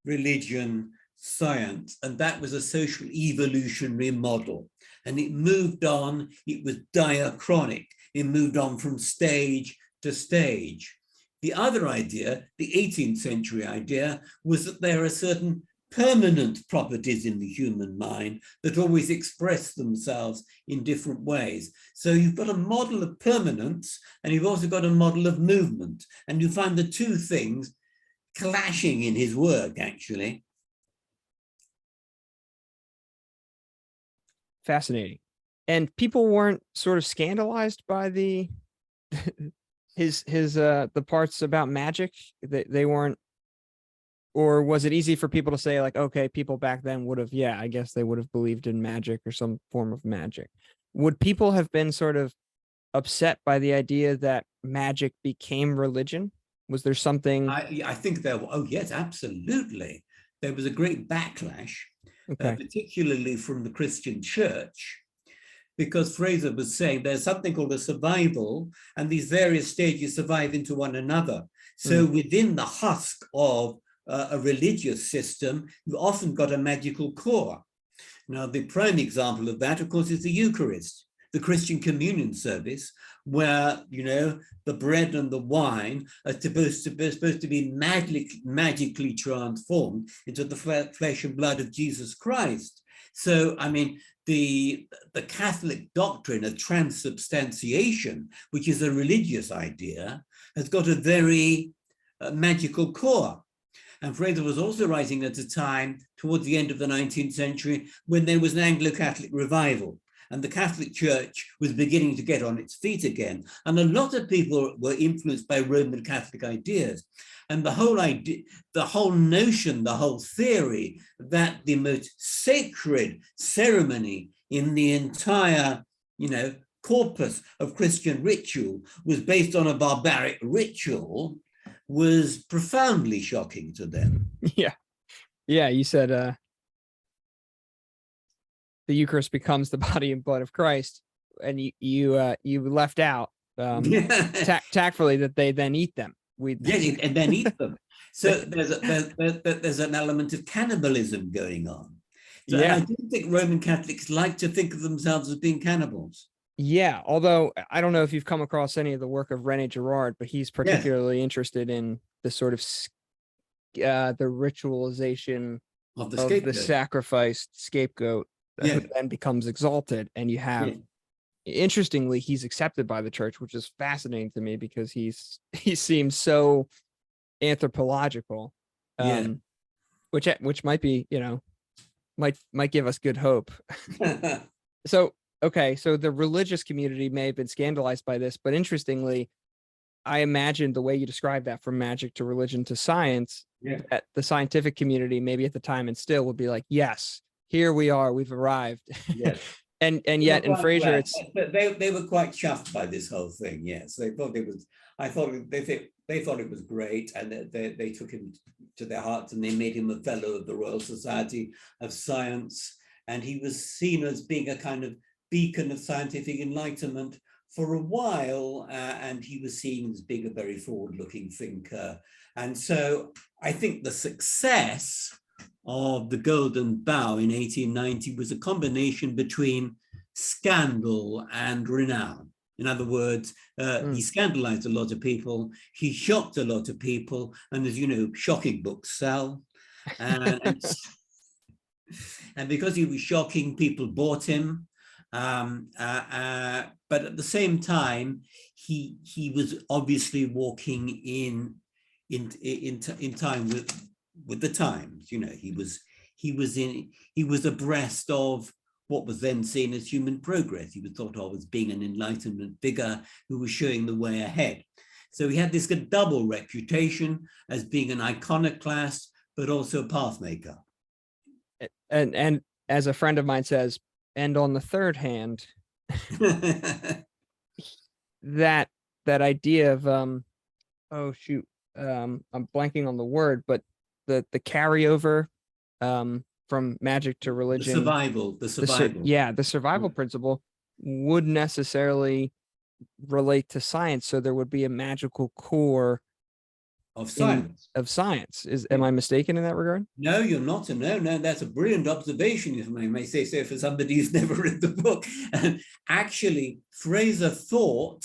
religion, science, and that was a social evolutionary model. And it moved on, it was diachronic. It moved on from stage to stage. The other idea, the 18th century idea, was that there are certain permanent properties in the human mind that always express themselves in different ways. So you've got a model of permanence, and you've also got a model of movement. And you find the two things clashing in his work, actually. Fascinating. And people weren't sort of scandalized by the the parts about magic. They weren't, or was it easy for people to say like, okay, people back then would have, yeah, I guess they would have believed in magic or some form of magic. Would people have been sort of upset by the idea that magic became religion? Was there something? I think there, oh yes, absolutely. There was a great backlash. Okay. Particularly from the Christian church, because Fraser was saying there's something called a survival, and these various stages survive into one another. So within the husk of a religious system, you've often got a magical core. Now, the prime example of that, of course, is the Eucharist, the Christian communion service, where, you know, the bread and the wine are supposed to be magically transformed into the flesh and blood of Jesus Christ. So, I mean, the Catholic doctrine of transubstantiation, which is a religious idea, has got a very magical core. And Fraser was also writing at a time towards the end of the 19th century when there was an Anglo-Catholic revival. and the Catholic Church was beginning to get on its feet again. And a lot of people were influenced by Roman Catholic ideas. And the whole idea, the whole notion, the whole theory that the most sacred ceremony in the entire, corpus of Christian ritual was based on a barbaric ritual was profoundly shocking to them. Yeah. Yeah. You said the Eucharist becomes the body and blood of Christ, and you left out tactfully that they then eat them. And then eat them. So there's an element of cannibalism going on. So, yeah. And I do think Roman Catholics like to think of themselves as being cannibals. Yeah, although I don't know if you've come across any of the work of René Girard, but he's particularly interested in the sort of the ritualization of the sacrificed scapegoat who then becomes exalted. And you have, interestingly, he's accepted by the church, which is fascinating to me because he seems so anthropological, which might be, might give us good hope. So, okay, so the religious community may have been scandalized by this, but interestingly, I imagine the way you describe that, from magic to religion to science, that the scientific community, maybe at the time and still, would be like, yes, here we are, we've arrived. Yes. and yet in Fraser, it's they were quite chuffed by this whole thing. Yes, they thought it was. They thought it was great, and they took him to their hearts, and they made him a fellow of the Royal Society of Science, and he was seen as being a kind of beacon of scientific enlightenment for a while, and he was seen as being a very forward-looking thinker. And so I think the success of the Golden Bough in 1890 was a combination between scandal and renown. In other words, he scandalized a lot of people, he shocked a lot of people, and as you know, shocking books sell. And because he was shocking, people bought him. But at the same time, he was obviously walking in time with the times. He was abreast of what was then seen as human progress. He was thought of as being an Enlightenment figure who was showing the way ahead. So he had this double reputation as being an iconoclast, but also a pathmaker. And as a friend of mine says, and on the third hand, that idea of I'm blanking on the word, but the carryover from magic to religion, the survival. The survival principle would necessarily relate to science, so there would be a magical core of science. Am I mistaken in that regard? No, you're not. No, that's a brilliant observation, if I may say so, for somebody who's never read the book. And actually, Fraser thought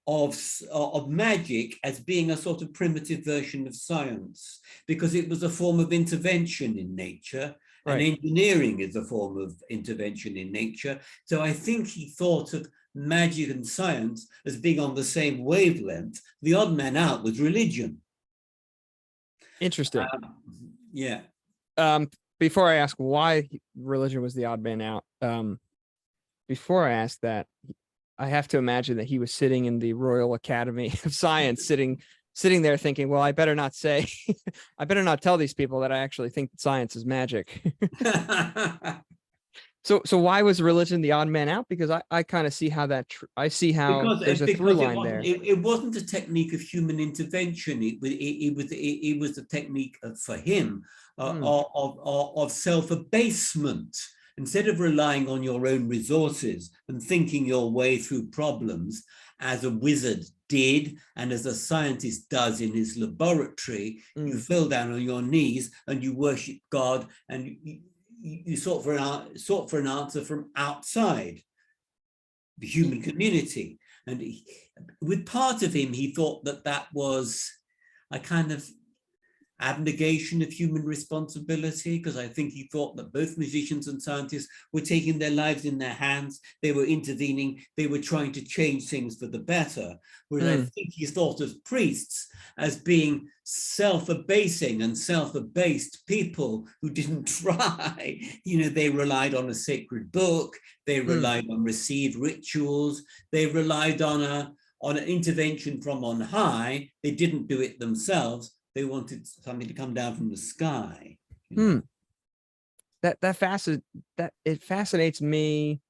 of magic as being a sort of primitive version of science, because it was a form of intervention in nature, and engineering is a form of intervention in nature. So I think he thought of magic and science as being on the same wavelength. The odd man out was religion. Interesting. Yeah. Before I ask why religion was the odd man out, before I ask that, I have to imagine that he was sitting in the Royal Academy of Science, sitting there thinking, well, I better not tell these people that I actually think that science is magic. So why was religion the odd man out? Because I kind of see how there's a through line there. It wasn't a technique of human intervention. It was a technique for him of self-abasement. Instead of relying on your own resources and thinking your way through problems, as a wizard did and as a scientist does in his laboratory, you fell down on your knees and you worship God, and you sought for an answer from outside the human community. And with part of him, he thought that was a kind of abnegation of human responsibility, because I think he thought that both musicians and scientists were taking their lives in their hands. They were intervening. They were trying to change things for the better. Whereas I think he thought of priests as being self-abasing and self-abased people who didn't try. They relied on a sacred book. They relied on received rituals. They relied on an intervention from on high. They didn't do it themselves. They wanted something to come down from the sky. That it fascinates me.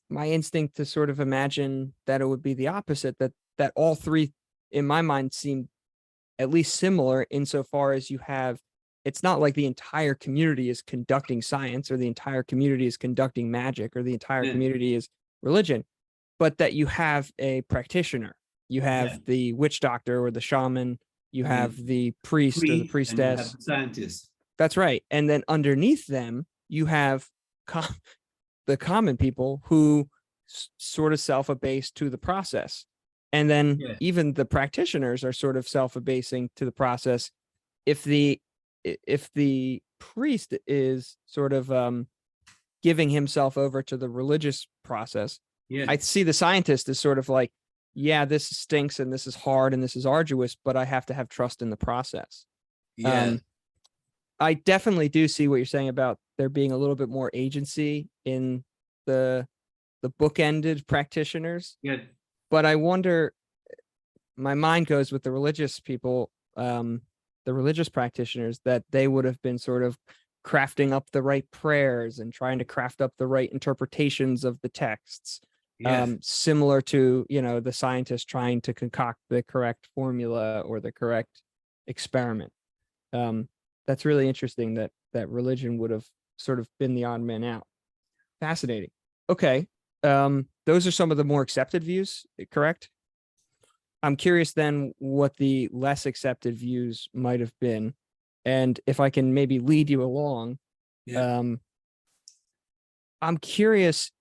My instinct to sort of imagine that it would be the opposite, that all three in my mind seem at least similar insofar as it's not like the entire community is conducting science, or the entire community is conducting magic, or the entire community is religion, but that you have a practitioner, you have the witch doctor or the shaman, you have the priest or the priestess, and you have the scientist. That's right. And then underneath them, you have the common people who sort of self-abase to the process. And then even the practitioners are sort of self-abasing to the process. If the priest is sort of giving himself over to the religious process, I see the scientist as sort of like, yeah, this stinks and this is hard and this is arduous, but I have to have trust in the process. I definitely do see what you're saying about there being a little bit more agency in the bookended practitioners. But I wonder, my mind goes with the religious people, the religious practitioners, that they would have been sort of crafting up the right prayers and trying to craft up the right interpretations of the texts. Similar to, the scientist trying to concoct the correct formula or the correct experiment. That's really interesting that religion would have sort of been the odd man out. Fascinating. Okay. Those are some of the more accepted views, correct? I'm curious then what the less accepted views might have been. And if I can maybe lead you along, I'm curious.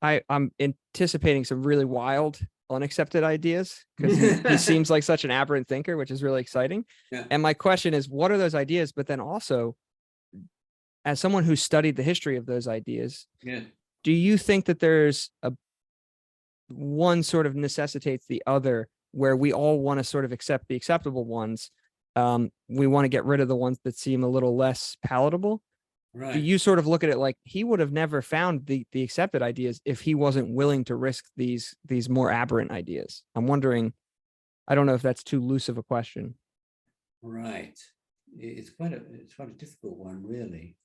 I'm anticipating some really wild, unaccepted ideas, because he seems like such an aberrant thinker, which is really exciting. And my question is, what are those ideas? But then also, as someone who studied the history of those ideas, do you think that there's one sort of necessitates the other, where we all want to sort of accept the acceptable ones? We want to get rid of the ones that seem a little less palatable. Do you sort of look at it like he would have never found the accepted ideas if he wasn't willing to risk these more aberrant ideas? I'm wondering, I don't know if that's too loose of a question. Right. It's quite a difficult one, really.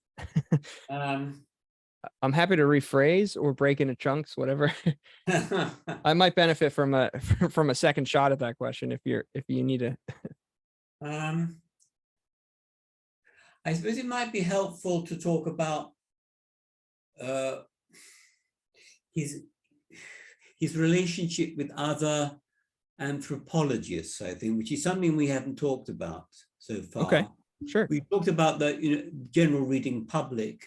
I'm happy to rephrase or break into chunks, whatever. I might benefit from a second shot at that question if you need to. I suppose it might be helpful to talk about his relationship with other anthropologists, I think, which is something we haven't talked about so far. Okay, sure. We talked about the general reading public,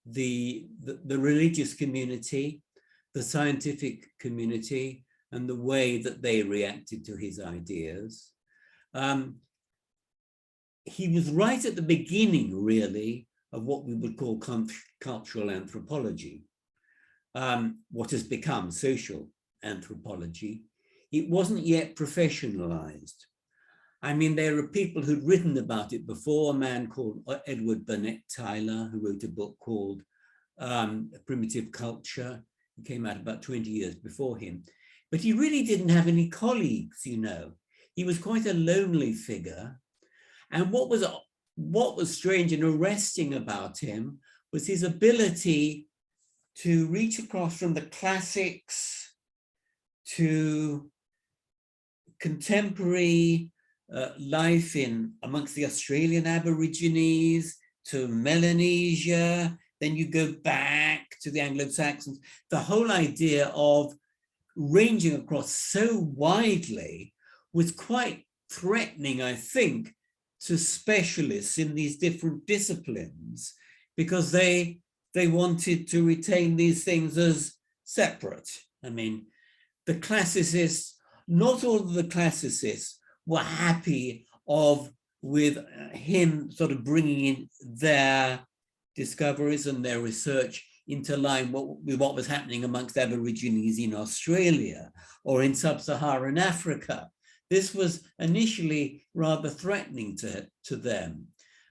the religious community, the scientific community, and the way that they reacted to his ideas. He was right at the beginning, really, of what we would call cultural anthropology, what has become social anthropology. It wasn't yet professionalized. I mean, there are people who'd written about it before, a man called Edward Burnett Tyler, who wrote a book called Primitive Culture. It came out about 20 years before him. But he really didn't have any colleagues, He was quite a lonely figure. And what was strange and arresting about him was his ability to reach across from the classics to contemporary life amongst the Australian Aborigines, to Melanesia, then you go back to the Anglo-Saxons. The whole idea of ranging across so widely was quite threatening, I think, to specialists in these different disciplines, because they wanted to retain these things as separate. I mean, the classicists, not all of the classicists were happy of with him sort of bringing in their discoveries and their research into line with what was happening amongst Aborigines in Australia or in sub-Saharan Africa. This was initially rather threatening to them.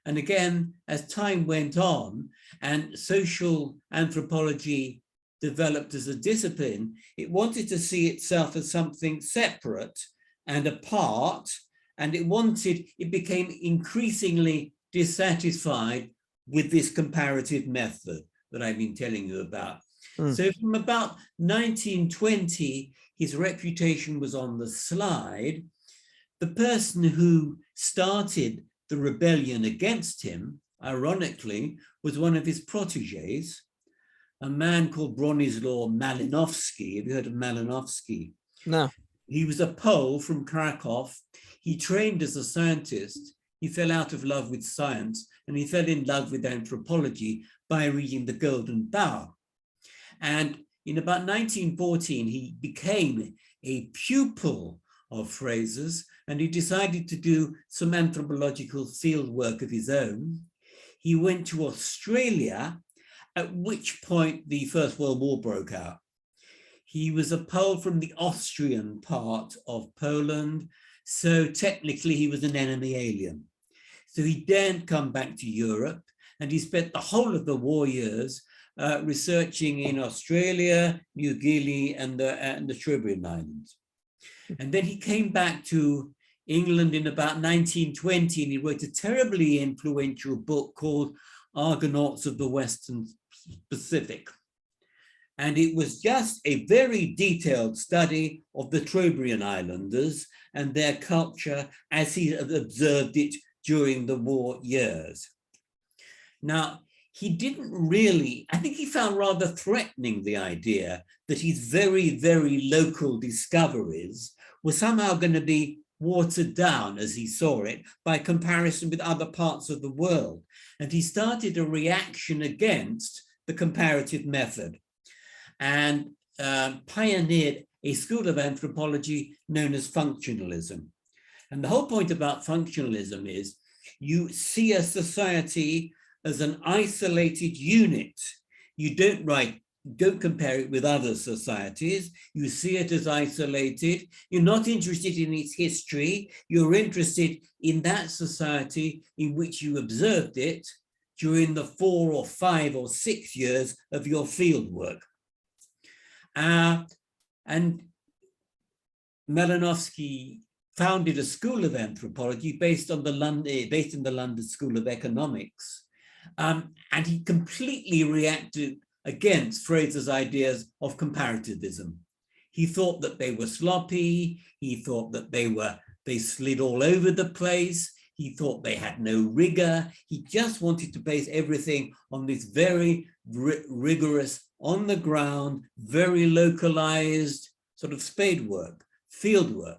And again, as time went on and social anthropology developed as a discipline, it wanted to see itself as something separate and apart, and it became increasingly dissatisfied with this comparative method that I've been telling you about. So from about 1920, his reputation was on the slide. The person who started the rebellion against him, ironically, was one of his proteges, a man called Bronislaw Malinowski. Have you heard of Malinowski? No. He was a Pole from Krakow. He trained as a scientist. He fell out of love with science, and he fell in love with anthropology by reading The Golden Bough. And in about 1914, he became a pupil of Fraser's, and he decided to do some anthropological field work of his own. He went to Australia, at which point the First World War broke out. He was a Pole from the Austrian part of Poland, so technically he was an enemy alien. So he daren't come back to Europe, and he spent the whole of the war years researching in Australia, New Guinea, and the Trobriand Islands. And then he came back to England in about 1920, and he wrote a terribly influential book called Argonauts of the Western Pacific. And it was just a very detailed study of the Trobriand Islanders and their culture as he had observed it during the war years. Now, he didn't really, I think he found rather threatening the idea that his very, very local discoveries were somehow going to be watered down, as he saw it, by comparison with other parts of the world. And he started a reaction against the comparative method and pioneered a school of anthropology known as functionalism. And the whole point about functionalism is you see a society as an isolated unit. You don't compare it with other societies. You see it as isolated. You're not interested in its history. You're interested in that society in which you observed it during the 4 or 5 or 6 years of your field work. And Malinowski founded a school of anthropology based in the London School of Economics. And he completely reacted against Fraser's ideas of comparativism. He thought that they were sloppy. He thought that they slid all over the place. He thought they had no rigor. He just wanted to base everything on this very rigorous, on the ground, very localized sort of spade work, field work.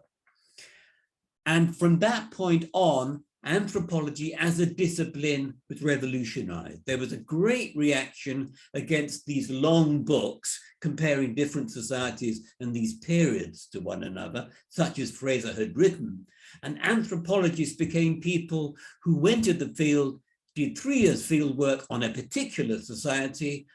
And from that point on, anthropology as a discipline was revolutionized. There was a great reaction against these long books comparing different societies and these periods to one another, such as Fraser had written. And anthropologists became people who went to the field, did 3 years field work on a particular society.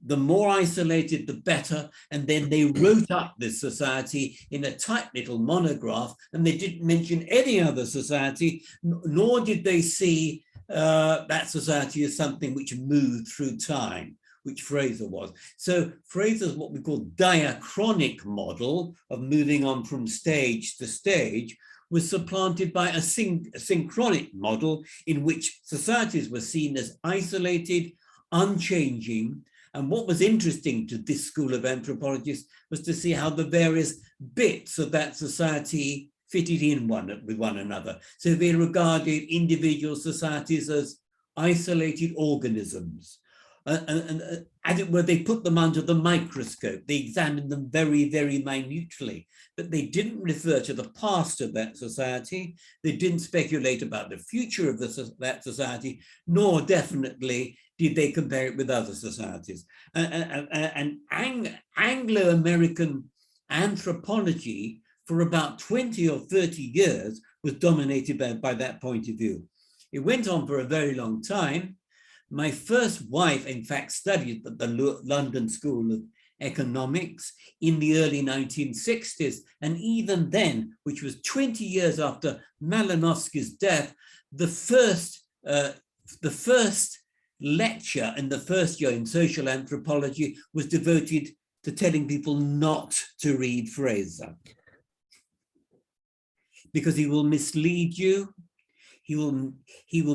The more isolated, the better. And then they wrote up this society in a tight little monograph, and they didn't mention any other society, nor did they see that society as something which moved through time, which Fraser was. So Fraser's what we call diachronic model of moving on from stage to stage was supplanted by a synchronic model in which societies were seen as isolated, unchanging. And what was interesting to this school of anthropologists was to see how the various bits of that society fitted in with one another. So they regarded individual societies as isolated organisms. And as it were, they put them under the microscope. They examined them very, very minutely, but they didn't refer to the past of that society. They didn't speculate about the future of that society, nor definitely did they compare it with other societies. And Anglo-American anthropology for about 20 or 30 years was dominated by that point of view. It went on for a very long time. My first wife, in fact, studied at the London School of Economics in the early 1960s. And even then, which was 20 years after Malinowski's death, the first lecture in the first year in social anthropology was devoted to telling people not to read Fraser, because he will mislead you. He will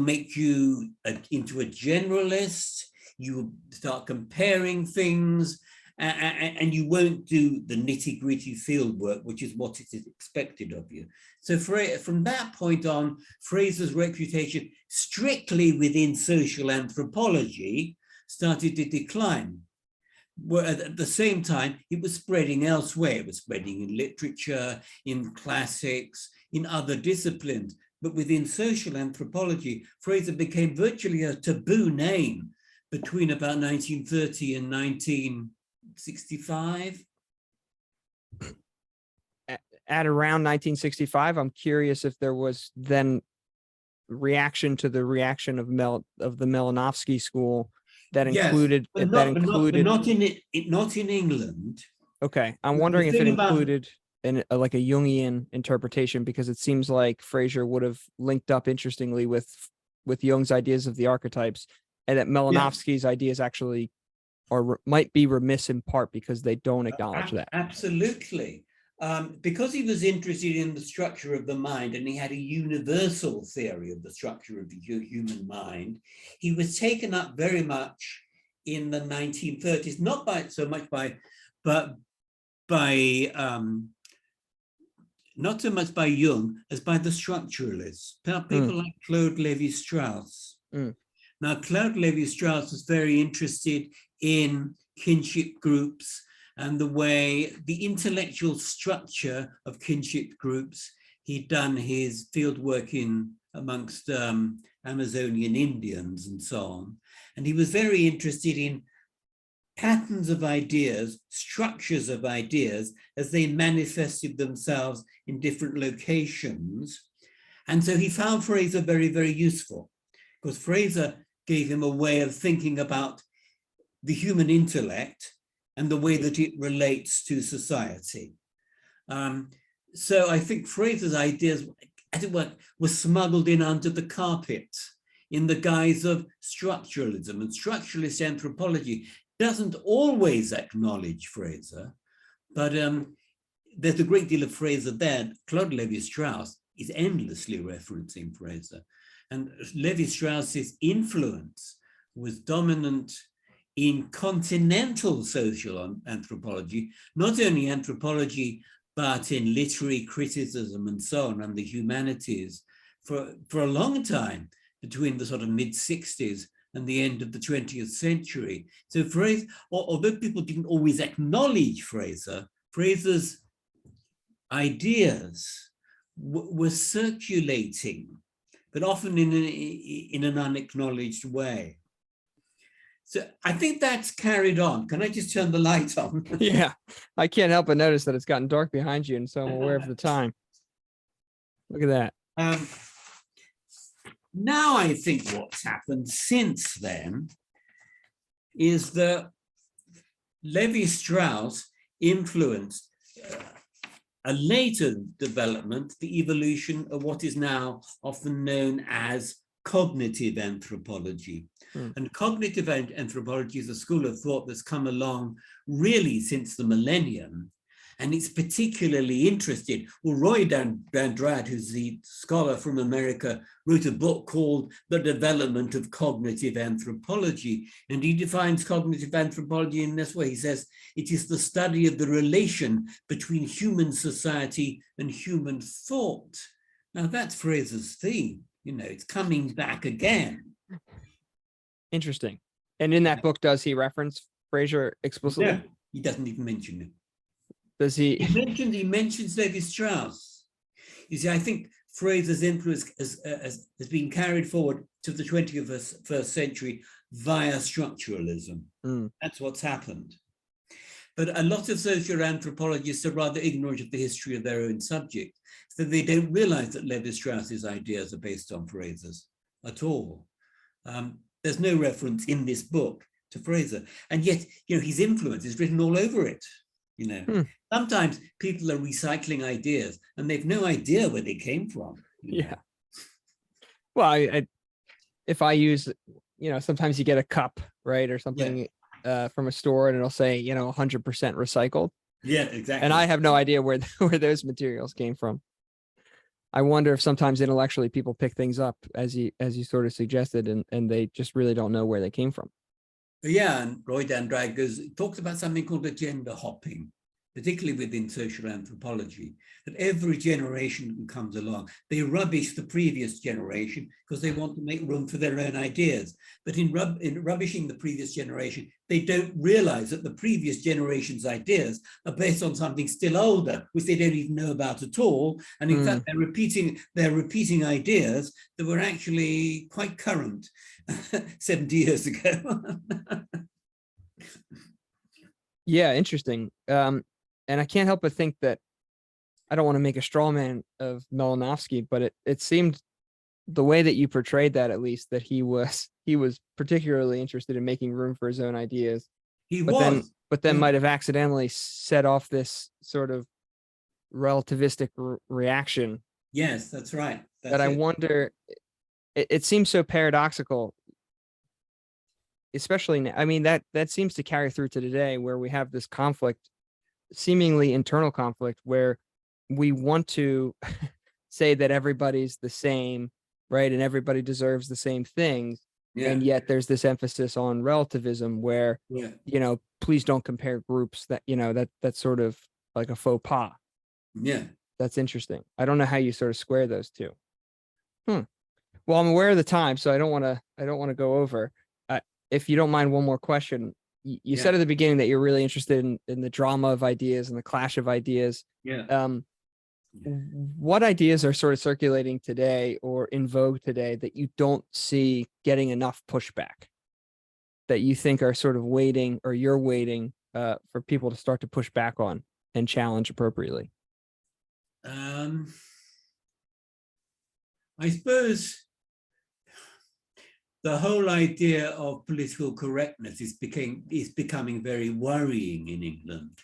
make you into a generalist. You will start comparing things, and you won't do the nitty-gritty field work, which is what it is expected of you. So from that point on, Fraser's reputation strictly within social anthropology started to decline. Where at the same time, it was spreading elsewhere. It was spreading in literature, in classics, in other disciplines. But within social anthropology, Fraser became virtually a taboo name between about 1930 and 1965. At around 1965, I'm curious if there was then reaction to the reaction of the Malinowski school that included yes, but not in England. Okay, I'm wondering if it about included like a Jungian interpretation, because it seems like Fraser would have linked up interestingly with Jung's ideas of the archetypes, and that Malinowski's ideas actually might be remiss in part because they don't acknowledge that. Absolutely. Because he was interested in the structure of the mind, and he had a universal theory of the structure of the human mind, he was taken up very much in the 1930s, not by so much by not so much by Jung as by the structuralists, people like Claude Lévi-Strauss. Now, Claude Lévi-Strauss was very interested in kinship groups and the way the intellectual structure of kinship groups. He'd done his field work amongst Amazonian Indians and so on. And he was very interested in patterns of ideas, structures of ideas, as they manifested themselves in different locations. And so he found Fraser very, very useful, because Fraser gave him a way of thinking about the human intellect and the way that it relates to society. So I think Fraser's ideas, as it were smuggled in under the carpet in the guise of structuralism, and structuralist anthropology doesn't always acknowledge Fraser, but there's a great deal of Fraser there. Claude Lévi-Strauss is endlessly referencing Fraser, and Lévi-Strauss's influence was dominant in continental social anthropology, not only anthropology, but in literary criticism and so on, and the humanities for a long time, between the sort of mid-60s and the end of the 20th century. So Fraser, although people didn't always acknowledge Fraser, Fraser's ideas were circulating, but often in an unacknowledged way. So I think that's carried on. Can I just turn the light on? Yeah, I can't help but notice that it's gotten dark behind you, and so I'm aware of the time. Look at that. Now I think what's happened since then is that Lévi-Strauss influenced a later development, the evolution of what is now often known as cognitive anthropology. And cognitive anthropology is a school of thought that's come along really since the millennium. And it's particularly interested. Well, Roy Dandrad, who's the scholar from America, wrote a book called The Development of Cognitive Anthropology. And he defines cognitive anthropology in this way. He says, it is the study of the relation between human society and human thought. Now that's Fraser's theme. You know, it's coming back again. Interesting. And in that book, does he reference Fraser explicitly? No, he doesn't even mention it. Does he? He mentions Lévi-Strauss. You see, I think Fraser's influence has been carried forward to the 21st century via structuralism. That's what's happened. But a lot of social anthropologists are rather ignorant of the history of their own subject, so they don't realize that Levi-Strauss's ideas are based on Fraser's at all. There's no reference in this book to Fraser, and yet, his influence is written all over it. Sometimes people are recycling ideas and they've no idea where they came from. Yeah. Well, if I use, sometimes you get a cup, right, or something from a store, and it'll say, 100% recycled. Yeah, exactly. And I have no idea where those materials came from. I wonder if sometimes intellectually people pick things up, as you sort of suggested, and they just really don't know where they came from. Yeah, and Roy Dandrag talks about something called agenda hopping, particularly within social anthropology, that every generation that comes along, they rubbish the previous generation because they want to make room for their own ideas. But in rubbishing the previous generation, they don't realize that the previous generation's ideas are based on something still older, which they don't even know about at all. And in fact, they're repeating ideas that were actually quite current 70 years ago. Yeah, interesting. And I can't help but think that I don't want to make a straw man of Malinowski, but it seemed the way that you portrayed that, at least, that he was particularly interested in making room for his own ideas. But then might have accidentally set off this sort of relativistic reaction. Yes, that's right. I wonder, it seems so paradoxical, especially now. I mean, that seems to carry through to today, where we have this conflict, seemingly internal conflict, where we want to say that everybody's the same, right, and everybody deserves the same things. Yeah. And yet there's this emphasis on relativism where, please don't compare groups, that, that's sort of like a faux pas. Yeah. That's interesting. I don't know how you sort of square those two. Well, I'm aware of the time, so I don't want to go over. If you don't mind, one more question. You said at the beginning that you're really interested in the drama of ideas and the clash of ideas. Yeah. What ideas are sort of circulating today or in vogue today that you don't see getting enough pushback, that you think are sort of waiting, or you're waiting for people to start to push back on and challenge appropriately? I suppose the whole idea of political correctness is becoming very worrying in England,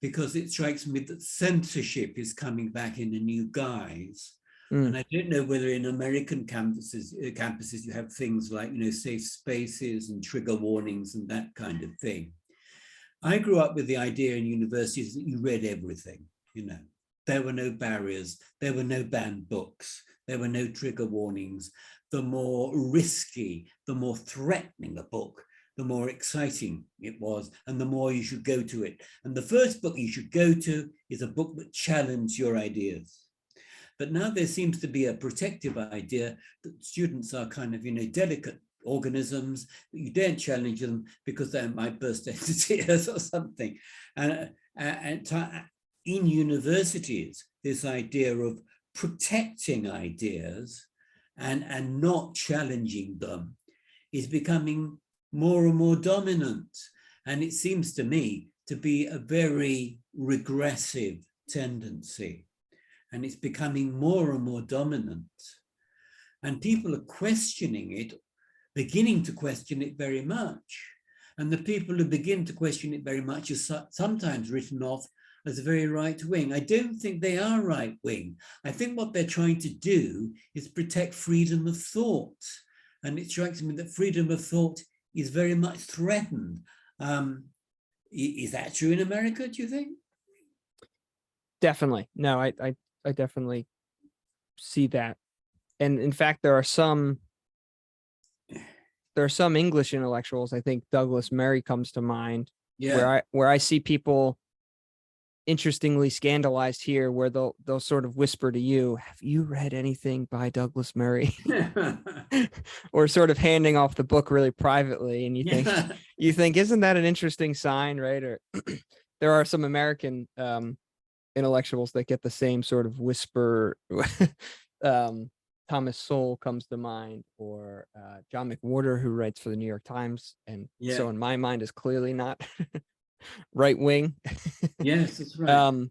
because it strikes me that censorship is coming back in a new guise. And I don't know whether in American campuses you have things like, safe spaces and trigger warnings and that kind of thing. I grew up with the idea in universities that you read everything, There were no barriers, there were no banned books, there were no trigger warnings. The more risky, the more threatening a book, the more exciting it was, and the more you should go to it. And the first book you should go to is a book that challenged your ideas. But now there seems to be a protective idea that students are kind of, delicate organisms, that you don't challenge them because they might burst into tears or something. And in universities, this idea of protecting ideas and not challenging them is becoming more and more dominant. And it seems to me to be a very regressive tendency. And it's becoming more and more dominant. And people are questioning it, beginning to question it very much. And the people who begin to question it very much are sometimes written off as very right wing. I don't think they are right wing. I think what they're trying to do is protect freedom of thought. And it strikes me that freedom of thought is very much threatened. Is that true in America, do you think? Definitely. No, I definitely see that. And in fact, there are some English intellectuals, I think Douglas Murray comes to mind, where I see people interestingly scandalized here, where they'll sort of whisper to you, have you read anything by Douglas Murray? Or sort of handing off the book really privately, and you think isn't that an interesting sign, right? Or there are some American intellectuals that get the same sort of whisper. Thomas Sowell comes to mind, or John McWhorter, who writes for the New York Times, and so in my mind is clearly not right wing. Yes, that's right.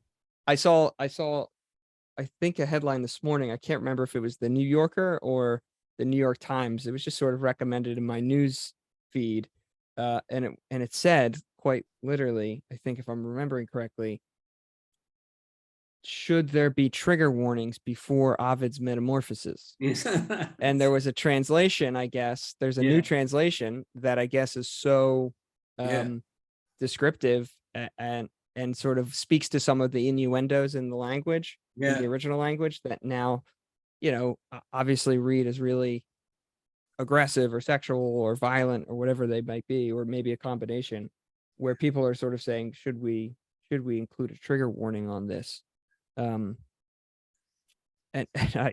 I think a headline this morning. I can't remember if it was the New Yorker or the New York Times. It was just sort of recommended in my news feed. And it said quite literally, I think if I'm remembering correctly, should there be trigger warnings before Ovid's Metamorphoses? Yes. And there was a translation, I guess. There's a new Yeah, translation that I guess is so yeah, descriptive and sort of speaks to some of the innuendos in the language, in the yeah. original language, that now, obviously read as really aggressive or sexual or violent or whatever they might be, or maybe a combination, where people are sort of saying, should we include a trigger warning on this? Um, and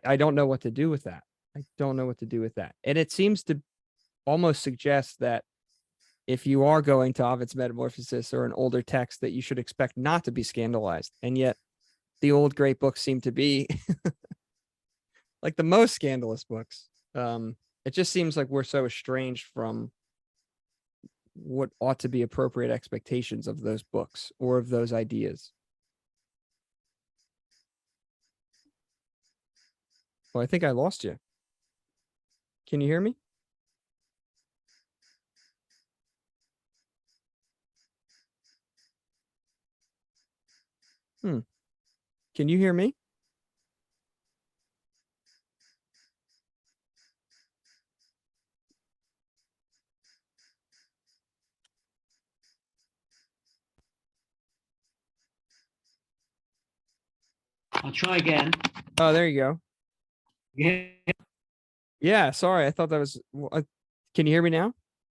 I don't know what to do with that. I don't know what to do with that. And it seems to almost suggest that if you are going to Ovid's Metamorphosis or an older text, that you should expect not to be scandalized. And yet the old great books seem to be like the most scandalous books. It just seems like we're so estranged from what ought to be appropriate expectations of those books or of those ideas. Well, I think I lost you. Can you hear me? Hmm. Can you hear me? I'll try again. Oh, there you go. Yeah, Yeah, sorry. I thought that was. Can you hear me now?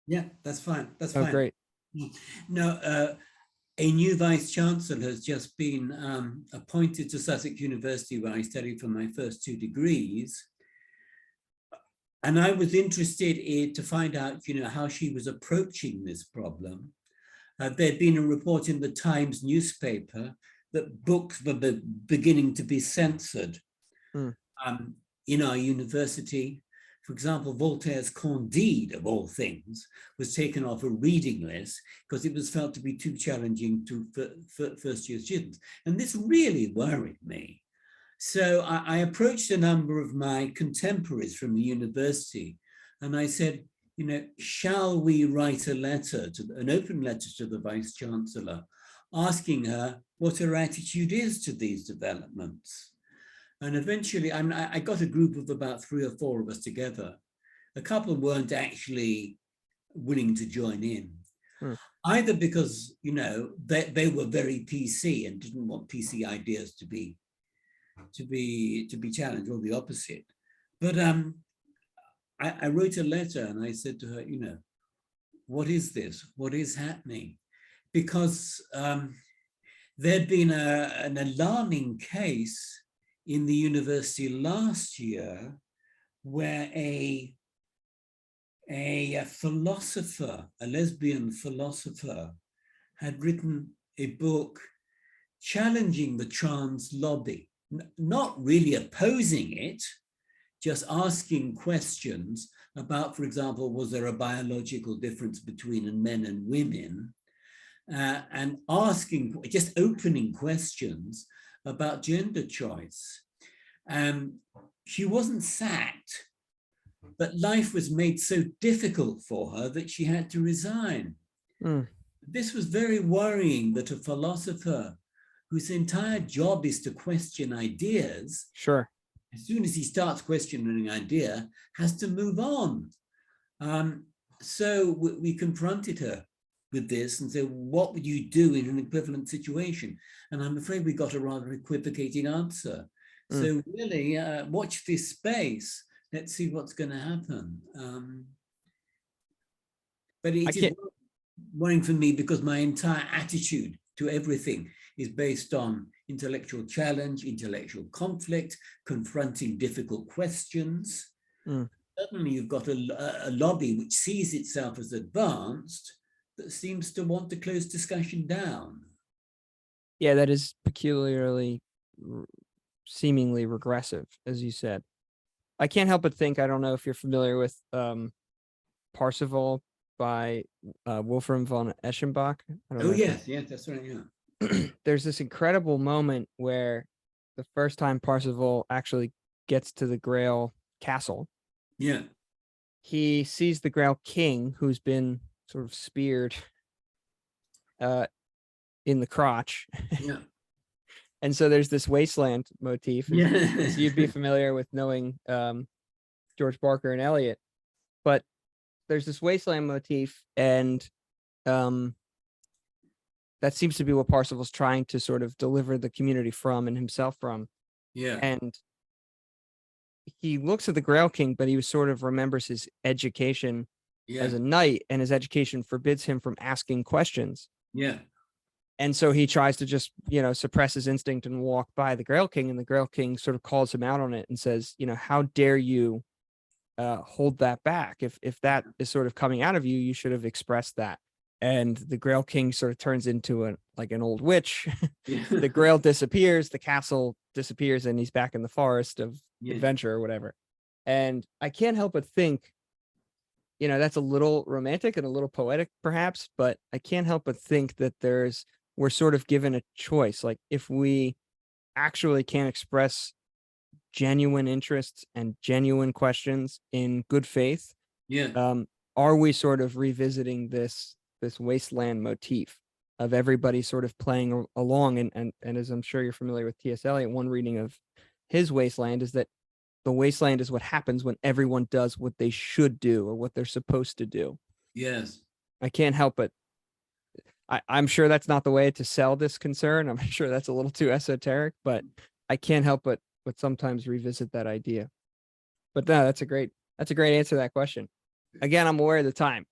yeah, that's fine. That's Oh, fine. great. No, a new vice chancellor has just been appointed to Sussex University, where I studied for my first 2 degrees. And I was interested to find out, how she was approaching this problem. There'd been a report in the Times newspaper that books were beginning to be censored Hmm. in our university. For example, Voltaire's Candide, of all things, was taken off a reading list because it was felt to be too challenging for first-year students. And this really worried me. So I approached a number of my contemporaries from the university, and I said, shall we write a letter, an open letter to the Vice Chancellor, asking her what her attitude is to these developments? And eventually, I got a group of about 3 or 4 of us together. A couple weren't actually willing to join in, Hmm. either because, they were very PC and didn't want PC ideas to be challenged, or the opposite. But I wrote a letter and I said to her, what is this? What is happening? Because there'd been an alarming case in the university last year where a philosopher, a lesbian philosopher, had written a book challenging the trans lobby, not really opposing it, just asking questions about, for example, was there a biological difference between men and women? And just opening questions about gender choice. She wasn't sacked, but life was made so difficult for her that she had to resign. Hmm. This was very worrying, that a philosopher whose entire job is to question ideas, Sure. as soon as he starts questioning an idea, has to move on. So we confronted her with this and said, what would you do in an equivalent situation? And I'm afraid we got a rather equivocating answer. Hmm. So really, watch this space. Let's see what's going to happen. But I it is can't. worrying for me because my entire attitude to everything is based on intellectual challenge, intellectual conflict, confronting difficult questions. Hmm. Suddenly you've got a lobby which sees itself as advanced that seems to want to close discussion down. Yeah, that is peculiarly, seemingly regressive, as you said. I can't help but think. I don't know if you're familiar with Parsifal by Wolfram von Eschenbach. I don't Oh know if yes, yes, that's right. Yeah, there's this incredible moment where the first time Parsifal actually gets to the Grail castle, yeah, he sees the Grail King, who's been sort of speared uh, in the crotch. yeah, And so there's this wasteland motif, as you'd be yeah, familiar with knowing George Barker and Eliot. But there's this wasteland motif, and um, that seems to be what Parsifal's trying to sort of deliver the community from and himself from. yeah, And he looks at the Grail King, but he sort of remembers his education yeah, as a knight, and his education forbids him from asking questions. yeah, And so he tries to just, suppress his instinct and walk by the Grail King, and the Grail King sort of calls him out on it and says, how dare you hold that back? If that is sort of coming out of you, you should have expressed that. And the Grail King sort of turns into an old witch. yeah. The Grail disappears, the castle disappears, and he's back in the forest of Yeah. adventure or whatever. And I can't help but think, that's a little romantic and a little poetic perhaps, but I can't help but think that we're sort of given a choice. Like, if we actually can't express genuine interests and genuine questions in good faith, Yeah, are we sort of revisiting this wasteland motif of everybody sort of playing along? And as I'm sure you're familiar with T.S. Eliot, one reading of his Wasteland is that the wasteland is what happens when everyone does what they should do or what they're supposed to do. yes. I can't help but I'm sure that's not the way to sell this concern. I'm sure that's a little too esoteric, but I can't help but sometimes revisit that idea. But no, that's a great answer to that question. Again, I'm aware of the time.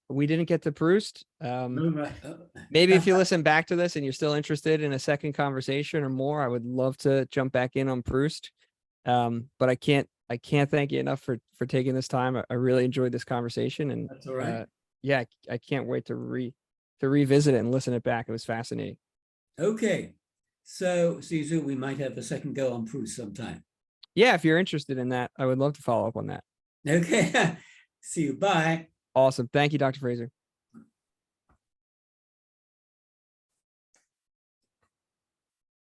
We didn't get to Proust. Oh, right. Maybe if you listen back to this and you're still interested in a second conversation or more, I would love to jump back in on Proust. But I can't thank you enough for taking this time. I really enjoyed this conversation, and That's all right. yeah, I can't wait to revisit it and listen it back. It was fascinating. Okay. So, Caesar, we might have a second go on Proust sometime. Yeah, if you're interested in that, I would love to follow up on that. Okay. See you. Bye. Awesome. Thank you, Dr. Fraser.